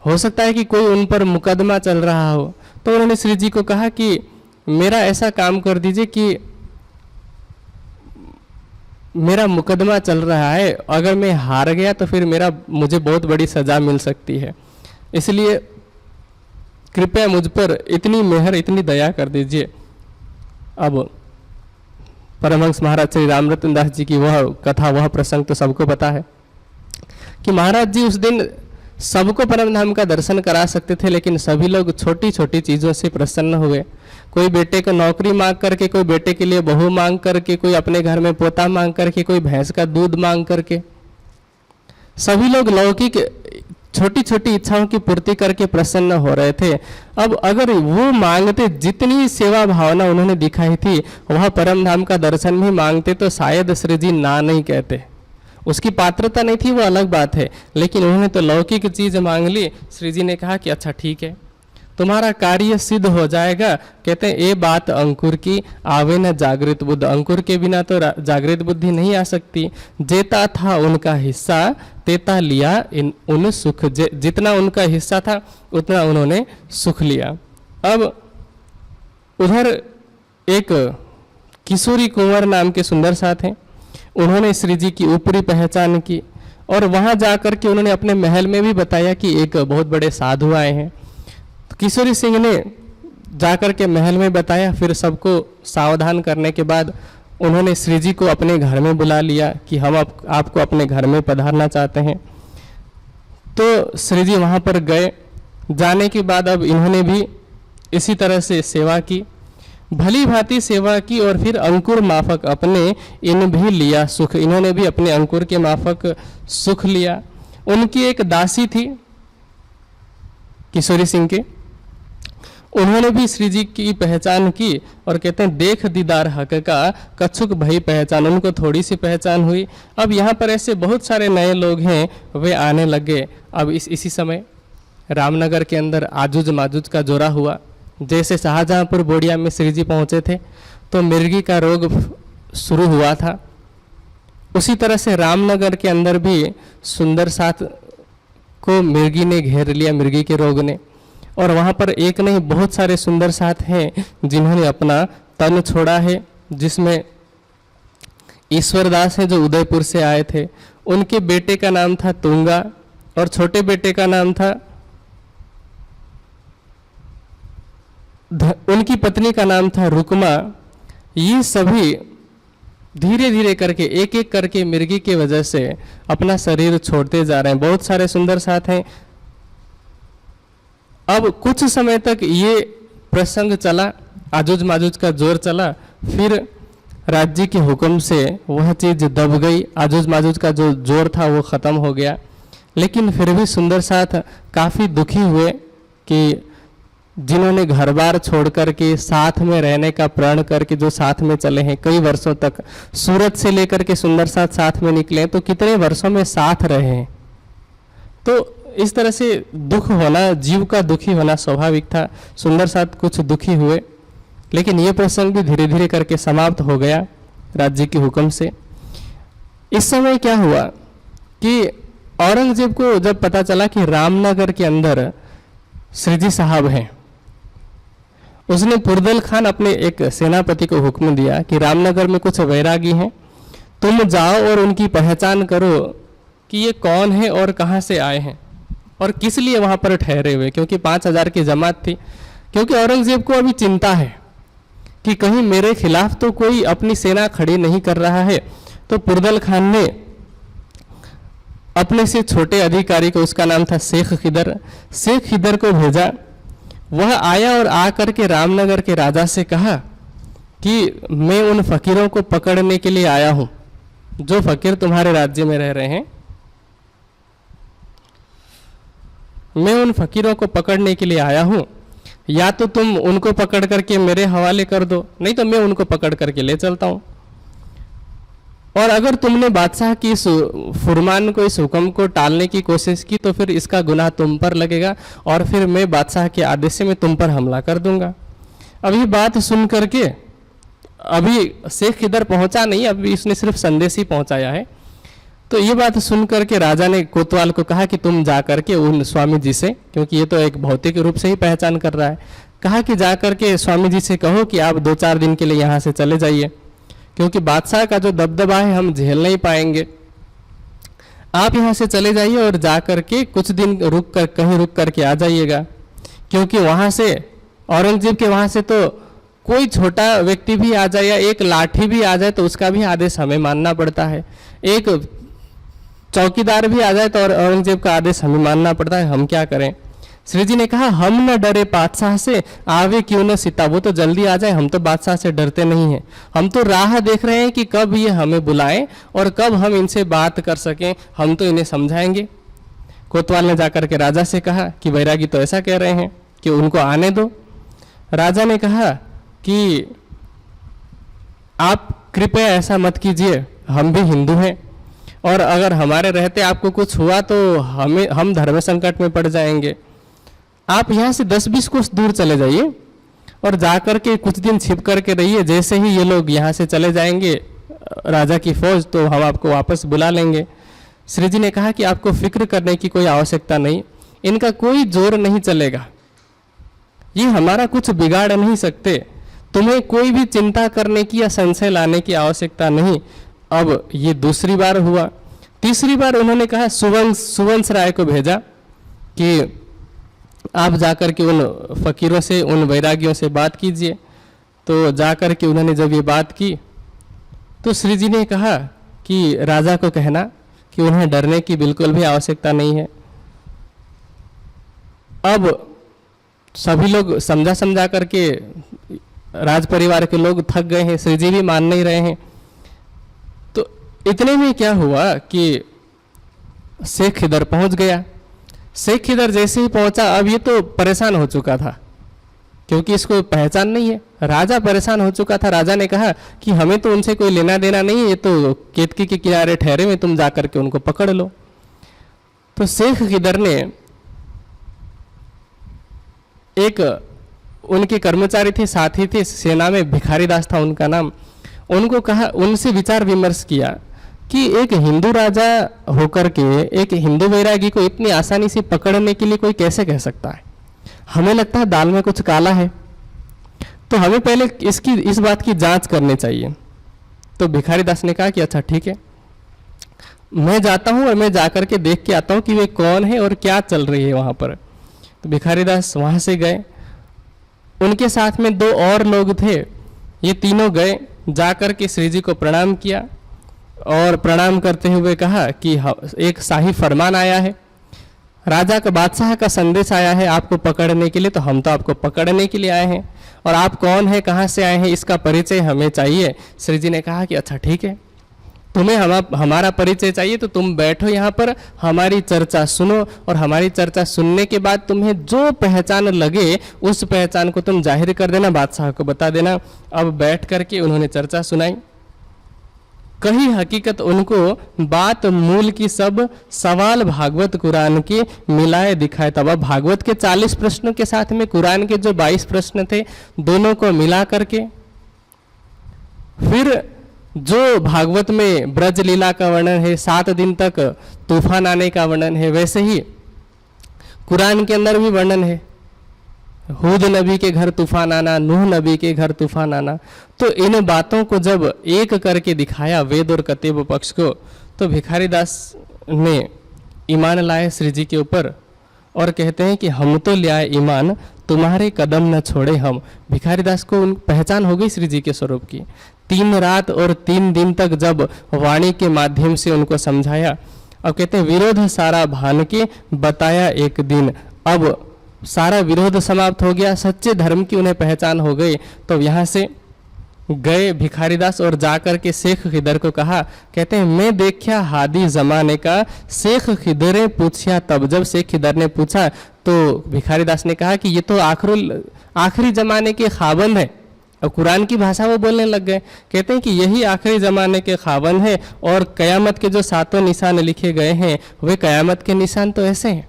हो सकता है कि कोई उन पर मुकदमा चल रहा हो। तो उन्होंने श्री जी को कहा कि मेरा ऐसा काम कर दीजिए कि मेरा मुकदमा चल रहा है, अगर मैं हार गया तो फिर मुझे बहुत बड़ी सजा मिल सकती है, इसलिए कृपया मुझ पर इतनी मेहर, इतनी दया कर दीजिए। अब परमहंस महाराज श्री रामरतन दास जी की वह कथा, वह प्रसंग तो सबको पता है कि महाराज जी उस दिन सबको परम धाम का दर्शन करा सकते थे, लेकिन सभी लोग छोटी छोटी चीज़ों से प्रसन्न हुए। कोई बेटे को नौकरी मांग करके, कोई बेटे के लिए बहू मांग करके, कोई अपने घर में पोता मांग करके, कोई भैंस का दूध मांग करके, सभी लोग लौकिक छोटी छोटी इच्छाओं की पूर्ति करके प्रसन्न हो रहे थे। अब अगर वो मांगते, जितनी सेवा भावना उन्होंने दिखाई थी, वह परम धाम का दर्शन भी मांगते तो शायद श्री जी ना नहीं कहते। उसकी पात्रता नहीं थी वो अलग बात है, लेकिन उन्होंने तो लौकिक चीज मांग ली। श्री जी ने कहा कि अच्छा ठीक है, तुम्हारा कार्य सिद्ध हो जाएगा। कहते हैं ये बात अंकुर की, आवे न जागृत बुद्ध। अंकुर के बिना तो जागृत बुद्धि नहीं आ सकती। जेता था उनका हिस्सा, तेता लिया उन सुख। जितना उनका हिस्सा था उतना उन्होंने सुख लिया। अब उधर एक किशोरी कुंवर नाम के सुंदर साथ हैं, उन्होंने श्री जी की ऊपरी पहचान की और वहां जाकर के उन्होंने अपने महल में भी बताया कि एक बहुत बड़े साधु आए हैं। तो किशोरी सिंह ने जाकर के महल में बताया। फिर सबको सावधान करने के बाद उन्होंने श्री जी को अपने घर में बुला लिया कि हम आपको अपने घर में पधारना चाहते हैं। तो श्री जी वहाँ पर गए। जाने के बाद अब इन्होंने भी इसी तरह से सेवा की, भली भांति सेवा की और फिर अंकुर माफक अपने इन भी लिया सुख। इन्होंने भी अपने अंकुर के माफक सुख लिया। उनकी एक दासी थी किशोरी सिंह के, उन्होंने भी श्री जी की पहचान की और कहते हैं देख दीदार हक का कछुक भई पहचान। उनको थोड़ी सी पहचान हुई। अब यहाँ पर ऐसे बहुत सारे नए लोग हैं, वे आने लगे। अब इसी समय रामनगर के अंदर आजुज माजुज का जोरा हुआ। जैसे शाहजहाँपुर बोडिया में श्री जी पहुँचे थे तो मिर्गी का रोग शुरू हुआ था, उसी तरह से रामनगर के अंदर भी सुंदर साथ को मिर्गी ने घेर लिया, मिर्गी के रोग ने। और वहाँ पर एक नहीं बहुत सारे सुंदर साथ हैं जिन्होंने अपना तन छोड़ा है, जिसमें ईश्वरदास हैं जो उदयपुर से आए थे। उनके बेटे का नाम था तुंगा और छोटे बेटे का नाम था, उनकी पत्नी का नाम था रुकमा। ये सभी धीरे धीरे करके एक एक करके मिर्गी की वजह से अपना शरीर छोड़ते जा रहे हैं। बहुत सारे सुंदर साथ हैं। अब कुछ समय तक ये प्रसंग चला, आजुज माजुज का जोर चला, फिर राज्य के हुक्म से वह चीज दब गई, आजुज माजुज का जो जोर था वो खत्म हो गया। लेकिन फिर भी सुंदर साथ काफी दुखी हुए कि जिन्होंने घर बार छोड़ करके साथ में रहने का प्रण करके जो साथ में चले हैं कई वर्षों तक, सूरत से लेकर के सुंदर साथ में निकले हैं, तो कितने वर्षों में साथ रहे हैं। तो इस तरह से दुख होना, जीव का दुखी होना स्वाभाविक था। सुंदर साथ कुछ दुखी हुए, लेकिन ये प्रसंग भी धीरे धीरे करके समाप्त हो गया राज्य के हुक्म से। इस समय क्या हुआ कि औरंगजेब को जब पता चला कि रामनगर के अंदर श्रीजी साहब हैं, उसने पुरदल खान अपने एक सेनापति को हुक्म दिया कि रामनगर में कुछ वैरागी हैं, तुम जाओ और उनकी पहचान करो कि ये कौन है और कहाँ से आए हैं और किस लिए वहाँ पर ठहरे हुए, क्योंकि 5000 की जमात थी। क्योंकि औरंगजेब को अभी चिंता है कि कहीं मेरे खिलाफ तो कोई अपनी सेना खड़ी नहीं कर रहा है। तो पुरदल खान ने अपने से छोटे अधिकारी को, उसका नाम था शेख खिदर को भेजा। वह आया और आकर के रामनगर के राजा से कहा कि मैं उन फकीरों को पकड़ने के लिए आया हूं जो फकीर तुम्हारे राज्य में रह रहे हैं। मैं उन फकीरों को पकड़ने के लिए आया हूं, या तो तुम उनको पकड़ करके मेरे हवाले कर दो, नहीं तो मैं उनको पकड़ करके ले चलता हूं। और अगर तुमने बादशाह की इस फुरमान को, इस हुक्म को टालने की कोशिश की तो फिर इसका गुनाह तुम पर लगेगा और फिर मैं बादशाह के आदेश से मैं तुम पर हमला कर दूंगा। अब ये बात सुन करके, अभी शेख इधर पहुंचा नहीं, अभी इसने सिर्फ संदेश ही पहुंचाया है। तो ये बात सुन करके राजा ने कोतवाल को कहा कि तुम जा करके उन स्वामी जी से, क्योंकि ये तो एक भौतिक रूप से ही पहचान कर रहा है, कहा कि जा करके स्वामी जी से कहो कि आप 2-4 दिन के लिए यहाँ से चले जाइए, क्योंकि बादशाह का जो दबदबा है हम झेल नहीं पाएंगे। आप यहाँ से चले जाइए और जा करके कुछ दिन कहीं रुक करके आ जाइएगा, क्योंकि वहाँ से औरंगजेब के वहाँ से तो कोई छोटा व्यक्ति भी आ जाए या एक लाठी भी आ जाए तो उसका भी आदेश हमें मानना पड़ता है। एक चौकीदार भी आ जाए तो औरंगजेब का आदेश हमें मानना पड़ता है, हम क्या करें। श्री जी ने कहा हम न डरे बादशाह से, आवे क्यों न सीता, वो तो जल्दी आ जाए, हम तो बादशाह से डरते नहीं हैं। हम तो राह देख रहे हैं कि कब ये हमें बुलाएं और कब हम इनसे बात कर सकें, हम तो इन्हें समझाएंगे। कोतवाल ने जाकर के राजा से कहा कि बैरागी तो ऐसा कह रहे हैं कि उनको आने दो। राजा ने कहा कि आप कृपया ऐसा मत कीजिए, हम भी हिंदू हैं और अगर हमारे रहते आपको कुछ हुआ तो हम धर्म संकट में पड़ जाएंगे। आप यहाँ से 10-20 कोस दूर चले जाइए और जाकर के कुछ दिन छिप करके रहिए। जैसे ही ये लोग यहाँ से चले जाएंगे राजा की फौज, तो हम आपको वापस बुला लेंगे। श्री जी ने कहा कि आपको फिक्र करने की कोई आवश्यकता नहीं, इनका कोई जोर नहीं चलेगा, ये हमारा कुछ बिगाड़ नहीं सकते, तुम्हें कोई भी चिंता करने की या संशय लाने की आवश्यकता नहीं। अब ये दूसरी बार हुआ। तीसरी बार उन्होंने कहा सुवंश राय को भेजा कि आप जाकर के उन फकीरों से, उन वैरागियों से बात कीजिए। तो जाकर के उन्होंने जब ये बात की तो श्री जी ने कहा कि राजा को कहना कि उन्हें डरने की बिल्कुल भी आवश्यकता नहीं है। अब सभी लोग समझा करके, राज परिवार के लोग थक गए हैं, श्री जी भी मान नहीं रहे हैं। तो इतने में क्या हुआ कि शेख इधर पहुंच गया। शेख इधर जैसे ही पहुंचा, अब ये तो परेशान हो चुका था क्योंकि इसको पहचान नहीं है। राजा परेशान हो चुका था। राजा ने कहा कि हमें तो उनसे कोई लेना देना नहीं है, ये तो केतकी के किनारे ठहरे हुए, तुम जाकर के उनको पकड़ लो। तो शेख इधर ने एक उनके कर्मचारी थे, साथी थे सेना में, भिखारी दास था उनका नाम, उनको कहा, उनसे विचार विमर्श किया कि एक हिंदू राजा होकर के एक हिंदू वैरागी को इतनी आसानी से पकड़ने के लिए कोई कैसे कह सकता है। हमें लगता है दाल में कुछ काला है, तो हमें पहले इस बात की जांच करनी चाहिए। तो भिखारी दास ने कहा कि अच्छा ठीक है, मैं जाता हूँ और मैं जाकर के देख के आता हूँ कि वे कौन है और क्या चल रही है वहाँ पर। तो भिखारी दास वहाँ से गए, उनके साथ में 2 और लोग थे। ये तीनों गए, जाकर के श्री जी को प्रणाम किया और प्रणाम करते हुए कहा कि एक शाही फरमान आया है, राजा का बादशाह का संदेश आया है आपको पकड़ने के लिए, तो हम तो आपको पकड़ने के लिए आए हैं और आप कौन है, कहाँ से आए हैं, इसका परिचय हमें चाहिए। श्री जी ने कहा कि अच्छा ठीक है, तुम्हें हमारा परिचय चाहिए तो तुम बैठो यहाँ पर, हमारी चर्चा सुनो और हमारी चर्चा सुनने के बाद तुम्हें जो पहचान लगे उस पहचान को तुम जाहिर कर देना, बादशाह को बता देना। अब बैठ करके उन्होंने चर्चा सुनाई। कही हकीकत उनको बात मूल की सब सवाल भागवत कुरान के मिलाए दिखाए। तब अब भागवत के 40 प्रश्नों के साथ में कुरान के जो 22 प्रश्न थे दोनों को मिला करके फिर जो भागवत में ब्रज लीला का वर्णन है, 7 दिन तक तूफान आने का वर्णन है, वैसे ही कुरान के अंदर भी वर्णन है, हूद नबी के घर तूफान आना, नूह नबी के घर तूफान आना। तो इन बातों को जब एक करके दिखाया वेद और कतीब पक्ष को, तो भिखारी दास ने ईमान लाए श्री जी के ऊपर और कहते हैं कि हम तो ले आए ईमान, तुम्हारे कदम न छोड़े हम। भिखारी दास को पहचान हो गई श्री जी के स्वरूप की। 3 रात और 3 दिन तक जब वाणी के माध्यम से उनको समझाया, अब कहते हैं विरोध सारा भान के बताया एक दिन। अब सारा विरोध समाप्त हो गया, सच्चे धर्म की उन्हें पहचान हो गई। तो यहाँ से गए भिखारीदास और जाकर के शेख खिदर को कहा, कहते हैं मैं देखा हादी जमाने का, शेख खिदरे पूछा तब। जब शेख खिदर ने पूछा तो भिखारीदास ने कहा कि ये तो आखिरी जमाने के खाबंद है। अब कुरान की भाषा वो बोलने लग गए, कहते हैं कि यही आखिरी जमाने के खाबंद है और कयामत के जो 7 निशान लिखे गए हैं वे कयामत के निशान तो ऐसे हैं।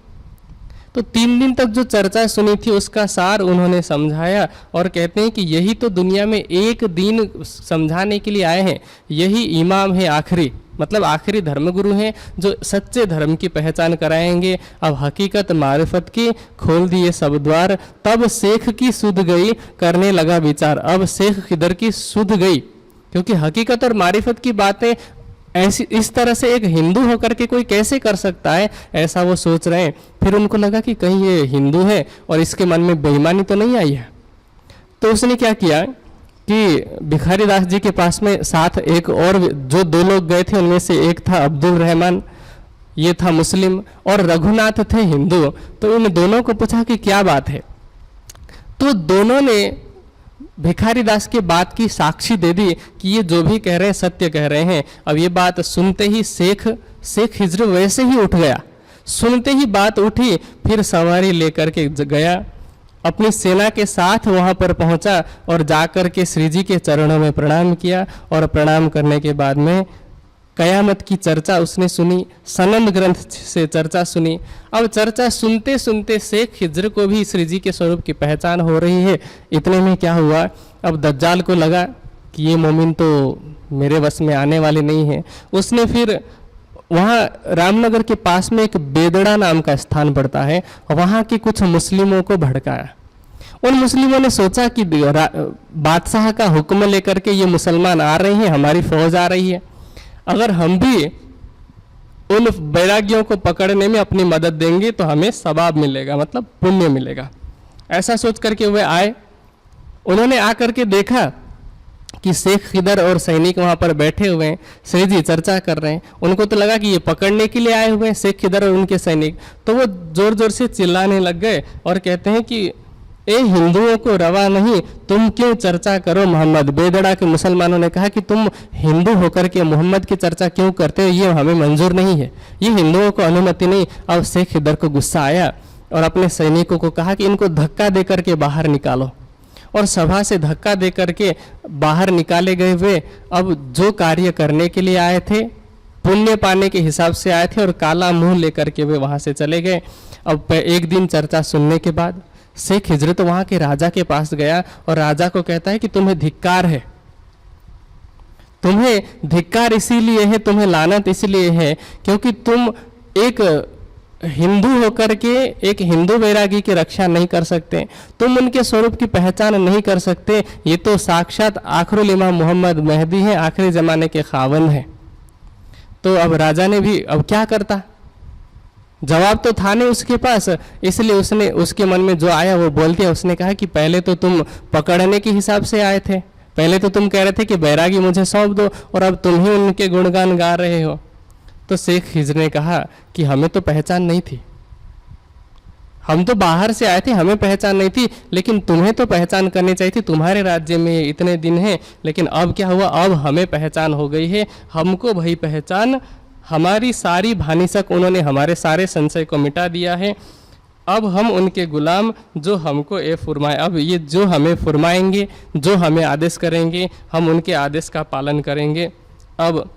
तो 3 दिन तक जो चर्चा सुनी थी उसका सार उन्होंने समझाया और कहते हैं कि यही तो दुनिया में एक दिन समझाने के लिए आए हैं। यही इमाम है आखिरी, मतलब आखिरी धर्मगुरु हैं जो सच्चे धर्म की पहचान कराएंगे। अब हकीकत मारिफत की खोल दिए सब द्वार, तब शेख की सुध गई करने लगा विचार। अब शेख खिदर की सुध गई, क्योंकि हकीकत और मारिफत की बातें ऐसी इस तरह से एक हिंदू होकर के कोई कैसे कर सकता है, ऐसा वो सोच रहे हैं। फिर उनको लगा कि कहीं ये हिंदू है और इसके मन में बेईमानी तो नहीं आई है। तो उसने क्या किया कि भिखारी दास जी के पास में साथ एक और जो 2 लोग गए थे, उनमें से एक था अब्दुल रहमान, ये था मुस्लिम, और रघुनाथ थे हिंदू। तो इन दोनों को पूछा कि क्या बात है। तो दोनों ने भिखारी दास के बात की साक्षी दे दी कि ये जो भी कह रहे हैं सत्य कह रहे हैं। अब ये बात सुनते ही शेख हिजर वैसे ही उठ गया। सुनते ही बात उठी, फिर सवारी लेकर के गया, अपनी सेना के साथ वहां पर पहुंचा और जाकर के श्री जी के चरणों में प्रणाम किया। और प्रणाम करने के बाद में कयामत की चर्चा उसने सुनी, सनंद ग्रंथ से चर्चा सुनी। अब चर्चा सुनते सुनते शेख हिजर को भी श्री जी के स्वरूप की पहचान हो रही है। इतने में क्या हुआ, अब दज्जाल को लगा कि ये मोमिन तो मेरे वश में आने वाले नहीं है। उसने फिर वहाँ रामनगर के पास में एक बेदड़ा नाम का स्थान पड़ता है, वहाँ के कुछ मुस्लिमों को भड़काया। उन मुस्लिमों ने सोचा कि बादशाह का हुक्म लेकर के ये मुसलमान आ रहे हैं, हमारी फौज आ रही है, अगर हम भी उन बैरागियों को पकड़ने में अपनी मदद देंगे तो हमें सवाब मिलेगा, मतलब पुण्य मिलेगा। ऐसा सोच करके वे आए। उन्होंने आकर के देखा कि शेख खिदर और सैनिक वहाँ पर बैठे हुए हैं, श्री जी चर्चा कर रहे हैं। उनको तो लगा कि ये पकड़ने के लिए आए हुए हैं शेख खिदर और उनके सैनिक। तो वो जोर जोर से चिल्लाने लग गए और कहते हैं कि ए हिंदुओं को रवा नहीं, तुम क्यों चर्चा करो मोहम्मद। बेदड़ा के मुसलमानों ने कहा कि तुम हिंदू होकर के मोहम्मद की चर्चा क्यों करते हो, ये हमें मंजूर नहीं है, ये हिंदुओं को अनुमति नहीं। अब शेख खिदर को गुस्सा आया और अपने सैनिकों को कहा कि इनको धक्का दे करके बाहर निकालो। और सभा से धक्का दे करके बाहर निकाले गए वे अब जो कार्य करने के लिए आए थे, पुण्य पाने के हिसाब से आए थे, और काला मुंह लेकर के वे वहाँ से चले गए। अब एक दिन चर्चा सुनने के बाद शेख हिजर तो वहाँ के राजा के पास गया और राजा को कहता है कि तुम्हें धिक्कार है, तुम्हें धिक्कार इसीलिए है, तुम्हें लानत इसलिए है क्योंकि तुम एक हिंदू होकर के एक हिंदू बैरागी की रक्षा नहीं कर सकते, तुम उनके स्वरूप की पहचान नहीं कर सकते। ये तो साक्षात आखिरुल इमाम मोहम्मद मेहदी है, आखिरी जमाने के खावन है। तो अब राजा ने भी अब क्या करता, जवाब तो था नहीं उसके पास, इसलिए उसने उसके मन में जो आया वो बोल दिया। उसने कहा कि पहले तो तुम पकड़ने के हिसाब से आए थे, पहले तो तुम कह रहे थे कि बैरागी मुझे सौंप दो और अब तुम ही उनके गुणगान गा रहे हो। तो शेख खिजर ने कहा कि हमें तो पहचान नहीं थी, हम तो बाहर से आए थे, हमें पहचान नहीं थी, लेकिन तुम्हें तो पहचान करनी चाहिए थी, तुम्हारे राज्य में इतने दिन हैं। लेकिन अब क्या हुआ, अब हमें पहचान हो गई है, हमको भाई पहचान, हमारी सारी भानिसक उन्होंने हमारे सारे संशय को मिटा दिया है। अब हम उनके गुलाम, जो हमको ये फरमाए, अब ये जो हमें फरमाएंगे, जो हमें आदेश करेंगे, हम उनके आदेश का पालन करेंगे। अब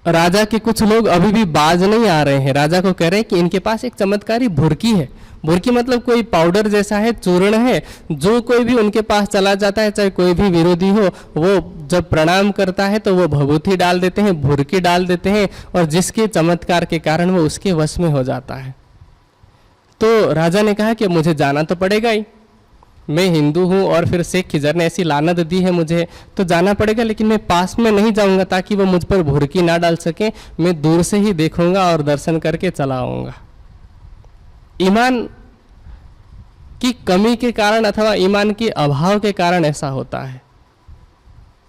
राजा के कुछ लोग अभी भी बाज नहीं आ रहे हैं, राजा को कह रहे हैं कि इनके पास एक चमत्कारी भुरकी है। भुरकी मतलब कोई पाउडर जैसा है, चूर्ण है, जो कोई भी उनके पास चला जाता है, चाहे कोई भी विरोधी हो, वो जब प्रणाम करता है तो वो भभूति डाल देते हैं, भुरकी डाल देते हैं, और जिसके चमत्कार के कारण वो उसके वश में हो जाता है। तो राजा ने कहा कि मुझे जाना तो पड़ेगा ही, मैं हिंदू हूँ और फिर शेख खिजर ने ऐसी लानत दी है मुझे, तो जाना पड़ेगा, लेकिन मैं पास में नहीं जाऊंगा ताकि वो मुझ पर भुरकी ना डाल सके, मैं दूर से ही देखूंगा और दर्शन करके चला आऊंगा। ईमान की कमी के कारण अथवा ईमान के अभाव के कारण ऐसा होता है।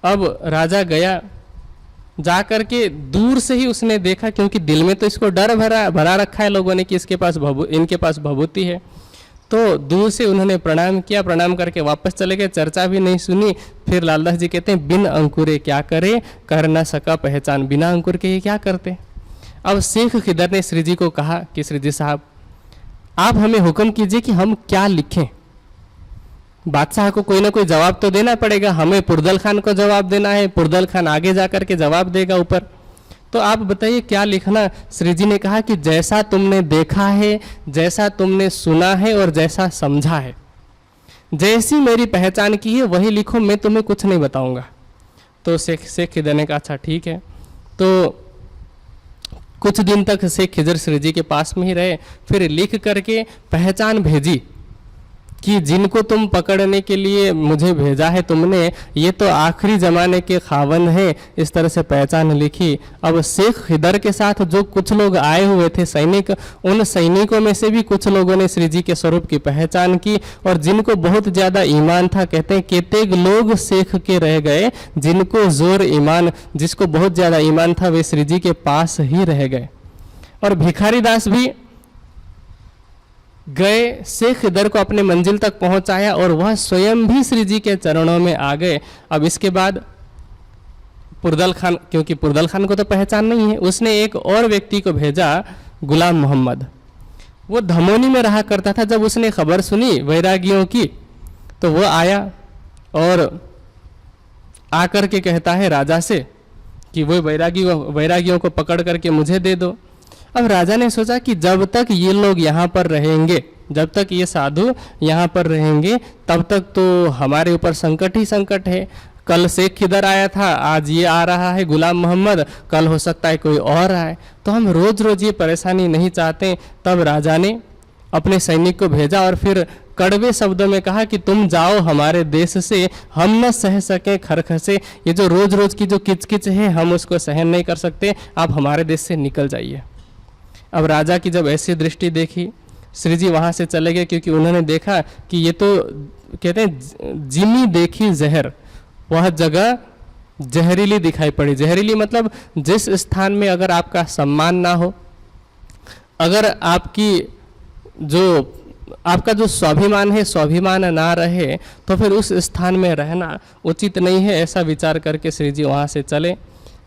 अब राजा गया, जा करके दूर से ही उसने देखा, क्योंकि दिल में तो इसको डर भरा रखा है लोगों ने कि इनके पास भभूति है। तो दूर से उन्होंने प्रणाम किया, प्रणाम करके वापस चले गए, चर्चा भी नहीं सुनी। फिर लालदास जी कहते हैं, बिन अंकुरे क्या करे, कर न सका पहचान, बिना अंकुर के ये क्या करते। अब शेख खिदर ने श्री जी को कहा कि श्री जी साहब, आप हमें हुक्म कीजिए कि हम क्या लिखें। बादशाह को कोई ना कोई जवाब तो देना पड़ेगा, हमें पुरदल खान को जवाब देना है, पुरदल खान आगे जा करके जवाब देगा ऊपर, तो आप बताइए क्या लिखना। श्री जी ने कहा कि जैसा तुमने देखा है, जैसा तुमने सुना है और जैसा समझा है, जैसी मेरी पहचान की है वही लिखो, मैं तुम्हें कुछ नहीं बताऊंगा। तो शेख खिदर ने कहा अच्छा ठीक है। तो कुछ दिन तक शेख खिजर श्री जी के पास में ही रहे, फिर लिख करके पहचान भेजी कि जिनको तुम पकड़ने के लिए मुझे भेजा है तुमने, ये तो आखिरी जमाने के खावन हैं, इस तरह से पहचान लिखी। अब शेख खिदर के साथ जो कुछ लोग आए हुए थे सैनिक, उन सैनिकों में से भी कुछ लोगों ने श्री जी के स्वरूप की पहचान की, और जिनको बहुत ज़्यादा ईमान था, कहते हैं केतेक लोग शेख के रह गए, जिनको जोर ईमान, जिसको बहुत ज़्यादा ईमान था, वे श्री जी के पास ही रह गए। और भिखारी दास भी गए, शेख खिदर को अपने मंजिल तक पहुंचाया और वह स्वयं भी श्री जी के चरणों में आ गए। अब इसके बाद पुरदल खान, क्योंकि पुरदल खान को तो पहचान नहीं है, उसने एक और व्यक्ति को भेजा, गुलाम मोहम्मद। वो धमोनी में रहा करता था। जब उसने खबर सुनी वैरागियों की तो वो आया और आकर के कहता है राजा से कि वो वैरागियों को पकड़ करके मुझे दे दो। अब राजा ने सोचा कि जब तक ये लोग यहाँ पर रहेंगे, जब तक ये साधु यहाँ पर रहेंगे, तब तक तो हमारे ऊपर संकट ही संकट है। कल शेख खिदर आया था, आज ये आ रहा है गुलाम मोहम्मद, कल हो सकता है कोई और आए, तो हम रोज रोज ये परेशानी नहीं चाहते। तब राजा ने अपने सैनिक को भेजा और फिर कड़वे शब्दों में कहा कि तुम जाओ हमारे देश से, हम न सह सके खरख से, ये जो रोज रोज की जो किचकिच है हम उसको सहन नहीं कर सकते, आप हमारे देश से निकल जाइए। अब राजा की जब ऐसी दृष्टि देखी, श्री जी वहाँ से चले गए, क्योंकि उन्होंने देखा कि ये तो कहते हैं जिमी देखी जहर, वह जगह जहरीली दिखाई पड़ी। जहरीली मतलब जिस स्थान में अगर आपका सम्मान ना हो, अगर आपका जो स्वाभिमान है स्वाभिमान ना रहे, तो फिर उस स्थान में रहना उचित नहीं है। ऐसा विचार करके श्री जी वहाँ से चले।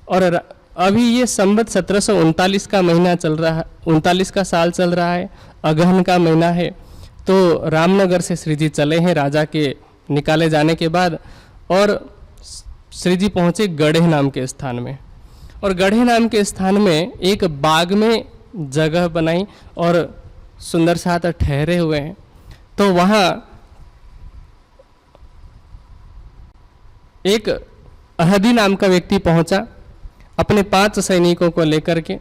और अभी ये संवत 1739 का महीना चल रहा है, 39 का साल चल रहा है, अगहन का महीना है। तो रामनगर से श्री जी चले हैं राजा के निकाले जाने के बाद, और श्री जी पहुँचे गढ़े नाम के स्थान में। और गढ़े नाम के स्थान में एक बाग में जगह बनाई और सुंदर साथ ठहरे हुए हैं। तो वहाँ एक अहदी नाम का व्यक्ति पहुंचा अपने 5 सैनिकों को लेकर के।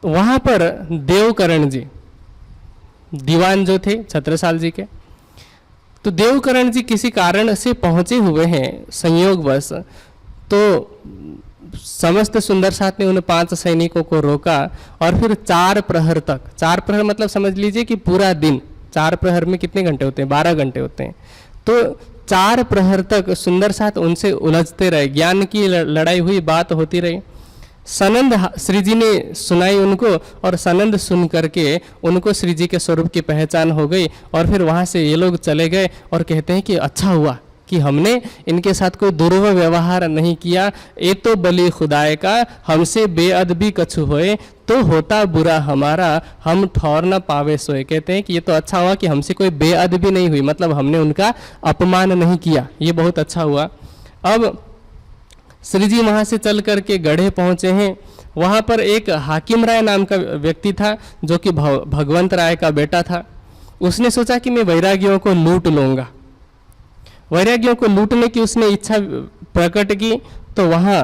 वहां पर देवकरण जी दीवान जो थे छत्रसाल जी के, तो देवकरण जी किसी कारण से पहुंचे हुए हैं संयोगवश। तो समस्त सुंदर साथ ने उन 5 सैनिकों को रोका और फिर 4 प्रहर तक, 4 प्रहर मतलब समझ लीजिए कि पूरा दिन, 4 प्रहर में कितने घंटे होते हैं, 12 घंटे होते हैं। तो 4 प्रहर तक सुंदर साथ उनसे उलझते रहे, ज्ञान की लड़ाई हुई, बात होती रही। सनंद श्री जी ने सुनाई उनको, और सनंद सुन करके उनको श्री जी के स्वरूप की पहचान हो गई। और फिर वहाँ से ये लोग चले गए और कहते हैं कि अच्छा हुआ कि हमने इनके साथ कोई दुर्व्यवहार नहीं किया। ये तो बलि खुदाए का, हमसे बेअदबी कछु होए तो होता बुरा हमारा, हम ठौर न पावे सोए। कहते हैं कि ये तो अच्छा हुआ कि हमसे कोई बेअदबी नहीं हुई, मतलब हमने उनका अपमान नहीं किया, ये बहुत अच्छा हुआ। अब श्री जी वहाँ से चल करके गढ़े पहुँचे हैं। वहाँ पर एक हाकिम राय नाम का व्यक्ति था जो कि भगवंत राय का बेटा था। उसने सोचा कि मैं वैरागियों को लूट लूँगा। वैरागियों को लूटने की उसने इच्छा प्रकट की। तो वहाँ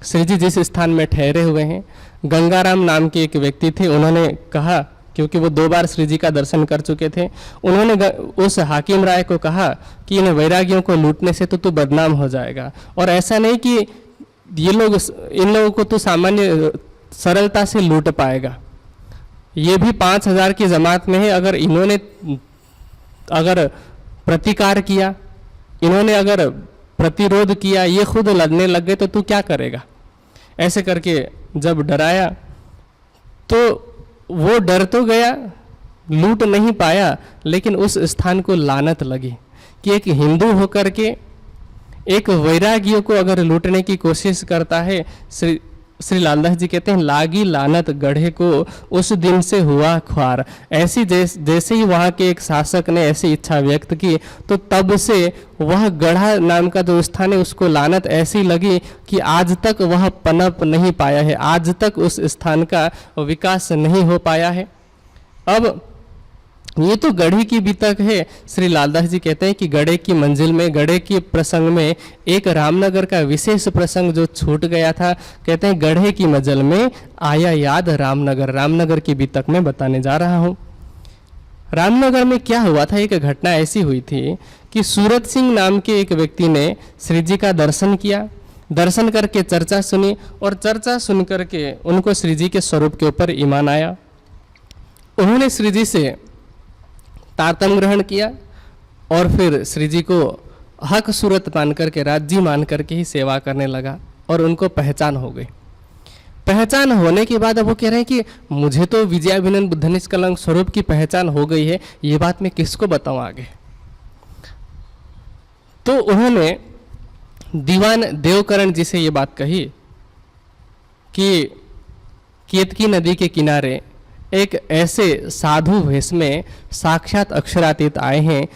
श्री जी जिस स्थान में ठहरे हुए हैं, गंगाराम नाम के एक व्यक्ति थे। उन्होंने कहा, क्योंकि वो 2 बार श्री जी का दर्शन कर चुके थे, उन्होंने उस हाकिम राय को कहा कि इन वैरागियों को लूटने से तो तू बदनाम हो जाएगा, और ऐसा नहीं कि ये लोग, इन लोगों को तो सामान्य सरलता से लूट पाएगा। ये भी 5000 की जमात में है। अगर इन्होंने प्रतिकार किया, इन्होंने अगर प्रतिरोध किया, ये खुद लड़ने लग गए तो तू क्या करेगा। ऐसे करके जब डराया तो वो डर तो गया, लूट नहीं पाया, लेकिन उस स्थान को लानत लगी कि एक हिंदू होकर के एक वैरागियों को अगर लूटने की कोशिश करता है। श्री लालदास जी कहते हैं, लागी लानत गढ़े को उस दिन से हुआ ख्वार। ऐसी जैसे ही वहाँ के एक शासक ने ऐसी इच्छा व्यक्त की, तो तब से वह गढ़ा नाम का जो स्थान है उसको लानत ऐसी लगी कि आज तक वह पनप नहीं पाया है, आज तक उस स्थान का विकास नहीं हो पाया है। अब ये तो गढ़े की बीतक है। श्री लालदास जी कहते हैं कि गढ़े की मंजिल में, गढ़े के प्रसंग में एक रामनगर का विशेष प्रसंग जो छूट गया था। कहते हैं गढ़े की मंजिल में आया याद रामनगर। रामनगर की बीतक में बताने जा रहा हूँ। रामनगर में क्या हुआ था, एक घटना ऐसी हुई थी कि सूरत सिंह नाम के एक व्यक्ति ने श्री जी का दर्शन किया। दर्शन करके चर्चा सुनी, और चर्चा सुन करके उनको श्री जी के स्वरूप के ऊपर ईमान आया। उन्होंने श्री जी से तारतम ग्रहण किया, और फिर श्री जी को हक सूरत मान करके, राज्य मान करके ही सेवा करने लगा, और उनको पहचान हो गई। पहचान होने के बाद अब वो कह रहे हैं कि मुझे तो विजयाभिनंद बुद्ध निष्कलंक स्वरूप की पहचान हो गई है, ये बात मैं किसको बताऊं आगे। तो उन्होंने दीवान देवकरण जी से ये बात कही कि केतकी नदी के किनारे एक ऐसे साधु वेश में साक्षात अक्षरातीत आए हैं,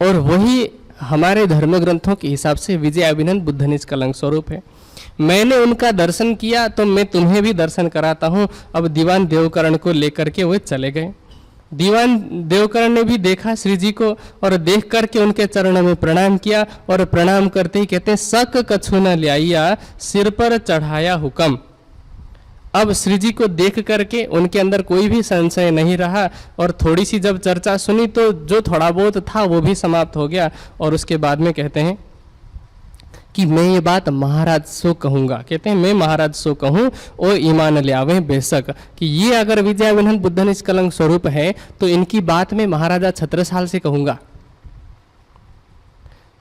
और वही हमारे धर्म ग्रंथों के हिसाब से विजयाभिनंद बुद्ध निष्कलंक स्वरूप है। मैंने उनका दर्शन किया तो मैं तुम्हें भी दर्शन कराता हूँ। अब दीवान देवकरण को लेकर के वो चले गए। दीवान देवकरण ने भी देखा श्री जी को, और देख करके उनके चरणों में प्रणाम किया, और प्रणाम करते ही कहते हैं, सक कछु न लिया सिर पर चढ़ाया हुक्म। अब श्री जी को देख करके उनके अंदर कोई भी संशय नहीं रहा, और थोड़ी सी जब चर्चा सुनी तो जो थोड़ा बहुत था वो भी समाप्त हो गया। और उसके बाद में कहते हैं कि मैं ये बात महाराज सो कहूँगा। कहते हैं मैं महाराज सो कहूँ ओ ईमान ले आवे बेशक, कि ये अगर विजयाभिनंद बुद्ध निष्कलंक स्वरूप है तो इनकी बात मैं महाराजा छत्रसाल से कहूँगा।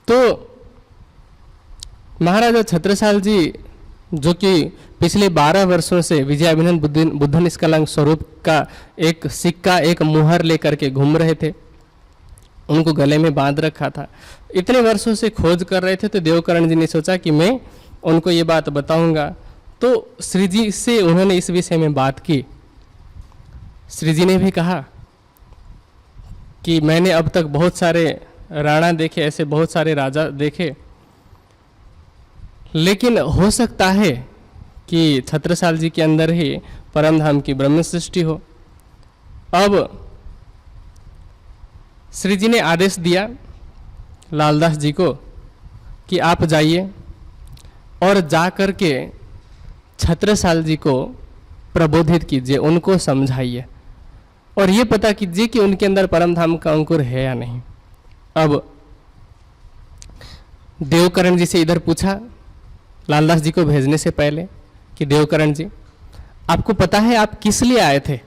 तो महाराजा छत्रसाल जी, जो कि पिछले 12 वर्षों से विजयाभिनंद बुद्ध निष्कलंक स्वरूप का एक सिक्का, एक मुहर लेकर के घूम रहे थे, उनको गले में बांध रखा था। इतने वर्षों से खोज कर रहे थे, तो देवकरण जी ने सोचा कि मैं उनको ये बात बताऊंगा। तो श्री जी से उन्होंने इस विषय में बात की। श्री जी ने भी कहा कि मैंने अब तक बहुत सारे राणा देखे, ऐसे बहुत सारे राजा देखे, लेकिन हो सकता है कि छत्रसाल जी के अंदर ही परम धाम की ब्रह्म सृष्टि हो। अब श्री जी ने आदेश दिया लालदास जी को कि आप जाइए और जा कर के छत्रसाल जी को प्रबोधित कीजिए, उनको समझाइए, और ये पता कीजिए कि उनके अंदर परम धाम का अंकुर है या नहीं। अब देवकरण जी से इधर पूछा लालदास जी को भेजने से पहले कि देवकरण जी, आपको पता है आप किस लिए आए थे?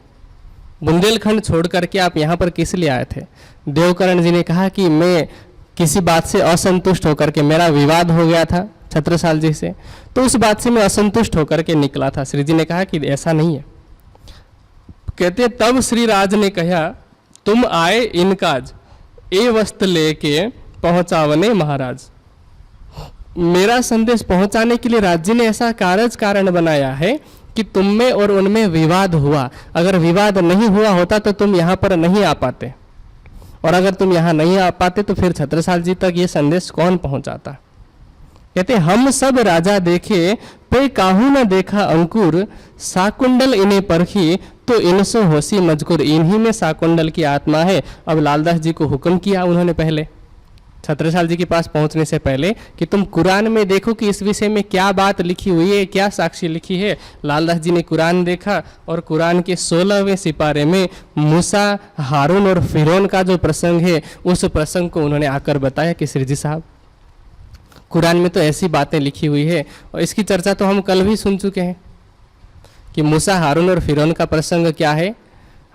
बुंदेलखंड छोड़ करके आप यहाँ पर किस लिए आए थे? देवकरण जी ने कहा कि मैं किसी बात से असंतुष्ट होकर के, मेरा विवाद हो गया था छत्रसाल जी से, तो उस बात से मैं असंतुष्ट होकर के निकला था। श्री जी ने कहा कि ऐसा नहीं है। कहते तब श्री राज ने कहा तुम आए इनकाज ए वस्त लेके पहुंचावने महाराज। मेरा संदेश पहुंचाने के लिए राज्य ने ऐसा कारण बनाया है कि तुम में और उनमें विवाद हुआ। अगर विवाद नहीं हुआ होता तो तुम यहाँ पर नहीं आ पाते, और अगर तुम यहाँ नहीं आ पाते तो फिर छत्रसाल जी तक ये संदेश कौन पहुंचाता। कहते हम सब राजा देखे पे काहू न देखा अंकुर, साकुंडल इन्हें परखी तो इनसो होशी मजकूर। इन्हीं में साकुंडल की आत्मा है। अब लालदास जी को हुक्म किया उन्होंने पहले छत्रसाल जी के पास पहुंचने से पहले कि तुम कुरान में देखो कि इस विषय में क्या बात लिखी हुई है, क्या साक्षी लिखी है। लालदास जी ने कुरान देखा और कुरान के 16वें सिपारे में मूसा, हारून और फिरौन का जो प्रसंग है उस प्रसंग को उन्होंने आकर बताया कि श्री जी साहब कुरान में तो ऐसी बातें लिखी हुई है। और इसकी चर्चा तो हम कल भी सुन चुके हैं कि मूसा, हारून और फिरौन का प्रसंग क्या है।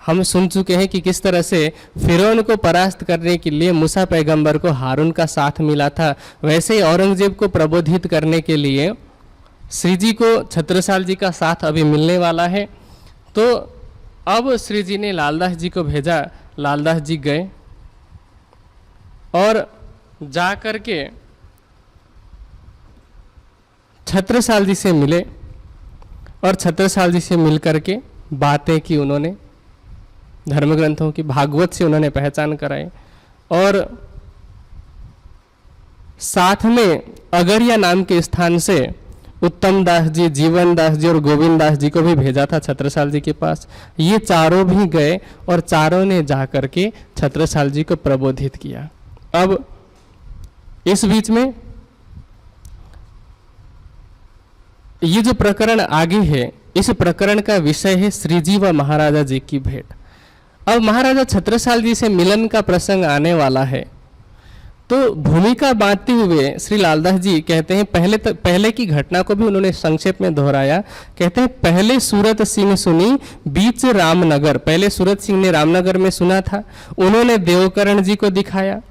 हम सुन चुके हैं कि किस तरह से फिरौन को परास्त करने के लिए मूसा पैगंबर को हारून का साथ मिला था। वैसे ही औरंगजेब को प्रबोधित करने के लिए श्री जी को छत्रसाल जी का साथ अभी मिलने वाला है। तो अब श्री जी ने लालदास जी को भेजा। लालदास जी गए और जा कर के छत्रसाल जी से मिले और छत्रसाल जी से मिल कर के बातें की उन्होंने। धर्म ग्रंथों की, भागवत से उन्होंने पहचान कराई और साथ में अगरिया नाम के स्थान से उत्तम दास जी, जीवन दास जी और गोविंद दास जी को भी भेजा था छत्रसाल जी के पास। ये चारों भी गए और चारों ने जाकर के छत्रसाल जी को प्रबोधित किया। अब इस बीच में ये जो प्रकरण आगे है, इस प्रकरण का विषय है श्री जी व महाराजा जी की भेंट। अब महाराजा छत्रसाल जी से मिलन का प्रसंग आने वाला है। तो भूमिका बांटते हुए श्री लालदास जी कहते हैं, पहले की घटना को भी उन्होंने संक्षेप में दोहराया। कहते हैं पहले सूरत सिंह सुनी बीच रामनगर। पहले सूरत सिंह ने रामनगर में सुना था, उन्होंने देवकरण जी को दिखाया।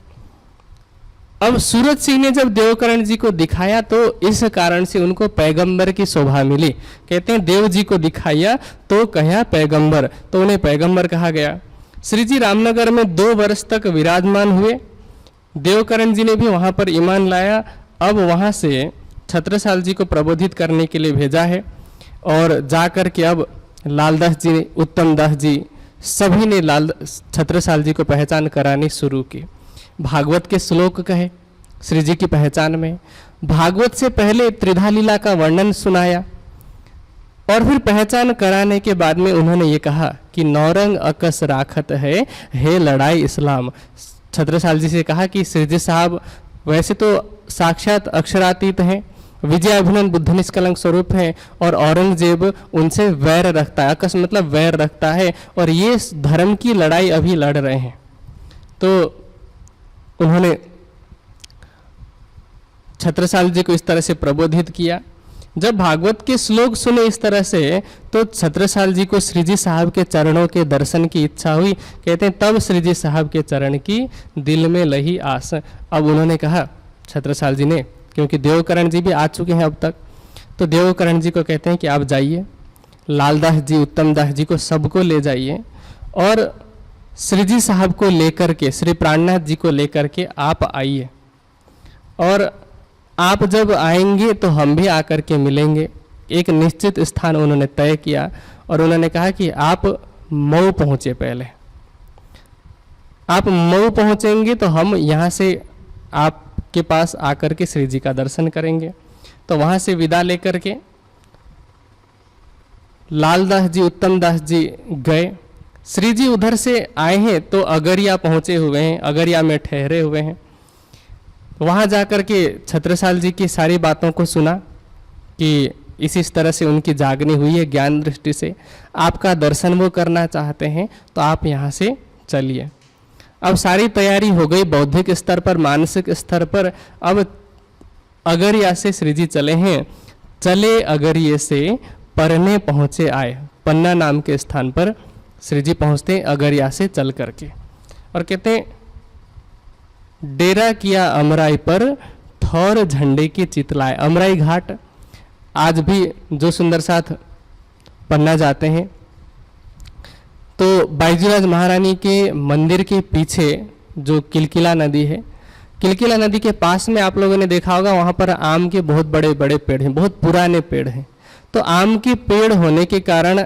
अब सूरत सिंह ने जब देवकरण जी को दिखाया तो इस कारण से उनको पैगंबर की शोभा मिली। कहते हैं देव जी को दिखाया तो कहा पैगंबर, तो उन्हें पैगंबर कहा गया। श्री जी रामनगर में 2 वर्ष तक विराजमान हुए। देवकरण जी ने भी वहां पर ईमान लाया। अब वहां से छत्रसाल जी को प्रबोधित करने के लिए भेजा है और जाकर के अब लालदास जी, उत्तम दास जी सभी ने छत्रसाल जी को पहचान करानी शुरू की। भागवत के श्लोक कहे श्री जी की पहचान में। भागवत से पहले त्रिधा लीला का वर्णन सुनाया और फिर पहचान कराने के बाद में उन्होंने ये कहा कि नौरंग अकस राखत है लड़ाई इस्लाम। छत्रसाल जी से कहा कि श्री जी साहब वैसे तो साक्षात अक्षरातीत हैं, विजयाभिनंदन बुद्ध निष्कलंक स्वरूप हैं और औरंगजेब उनसे वैर रखता है। अकस मतलब वैर रखता है और ये धर्म की लड़ाई अभी लड़ रहे हैं। तो उन्होंने छत्रसाल जी को इस तरह से प्रबोधित किया। जब भागवत के श्लोक सुने इस तरह से तो छत्रसाल जी को श्री जी साहब के चरणों के दर्शन की इच्छा हुई। कहते हैं तब श्री जी साहब के चरण की दिल में लही आस। अब उन्होंने कहा छत्रसाल जी ने, क्योंकि देवकरण जी भी आ चुके हैं अब तक, तो देवकरण जी को कहते हैं कि आप जाइए, लालदास जी, उत्तम दास जी को सबको ले जाइए और श्री जी साहब को लेकर के, श्री प्राणनाथ जी को लेकर के आप आइए और आप जब आएंगे तो हम भी आकर के मिलेंगे। एक निश्चित स्थान उन्होंने तय किया और उन्होंने कहा कि आप मऊ पहुँचे। पहले आप मऊ पहुँचेंगे तो हम यहाँ से आपके पास आकर के श्री जी का दर्शन करेंगे। तो वहाँ से विदा लेकर के लालदास जी, उत्तम दास जी गए। श्री जी उधर से आए हैं तो अगरिया पहुँचे हुए हैं, अगरिया में ठहरे हुए हैं। वहाँ जाकर के छत्रसाल जी की सारी बातों को सुना कि इस तरह से उनकी जागनी हुई है ज्ञान दृष्टि से, आपका दर्शन वो करना चाहते हैं तो आप यहाँ से चलिए। अब सारी तैयारी हो गई बौद्धिक स्तर पर, मानसिक स्तर पर। अब अगरिया से श्री जी चले हैं। चले अगरिये से परने पहुँचे आए। पन्ना नाम के स्थान पर श्री जी पहुँचते हैं अगरिया से चल करके और कहते हैं डेरा किया अमराई पर, ठौर झंडे की चितलाए। अमराई घाट आज भी जो सुंदर साथ पन्ना जाते हैं तो बाईजीराज महारानी के मंदिर के पीछे जो किलकिला नदी है, किलकिला नदी के पास में आप लोगों ने देखा होगा वहाँ पर आम के बहुत बड़े बड़े पेड़ हैं, बहुत पुराने पेड़ हैं। तो आम के पेड़ होने के कारण,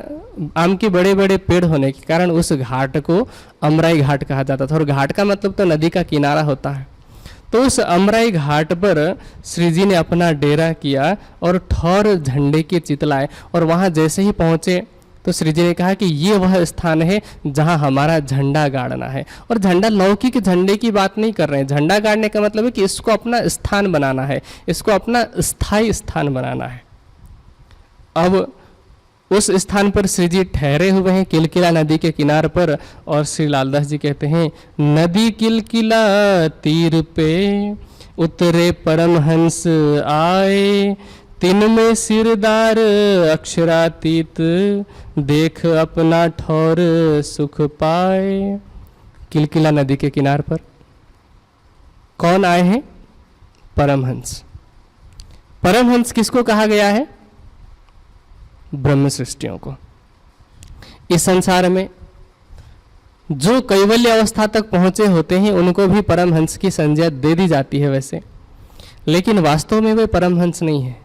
आम के बड़े बड़े पेड़ होने के कारण उस घाट को अमराई घाट कहा जाता था। और घाट का मतलब तो नदी का किनारा होता है। तो उस अमराई घाट पर श्री जी ने अपना डेरा किया और ठौर झंडे के चितलाए। और वहाँ जैसे ही पहुँचे तो श्री जी ने कहा कि ये वह स्थान है जहाँ हमारा झंडा गाड़ना है। और झंडा लौकिक झंडे की बात नहीं कर रहे हैं। झंडा गाड़ने का मतलब है कि इसको अपना स्थान बनाना है, इसको अपना स्थायी स्थान बनाना है। अब उस स्थान पर श्री जी ठहरे हुए हैं किलकिला नदी के किनार पर। और श्री लालदास जी कहते हैं, नदी किलकिला तीर पे उतरे परमहंस आए, तिन में सिरदार अक्षरातीत, देख अपना ठौर सुख पाए। किलकिला नदी के किनार पर कौन आए हैं? परमहंस। परमहंस किसको कहा गया है? ब्रह्म सृष्टियों को। इस संसार में जो कैवल्य अवस्था तक पहुंचे होते हैं उनको भी परमहंस की संज्ञा दे दी जाती है वैसे, लेकिन वास्तव में वे परमहंस नहीं है।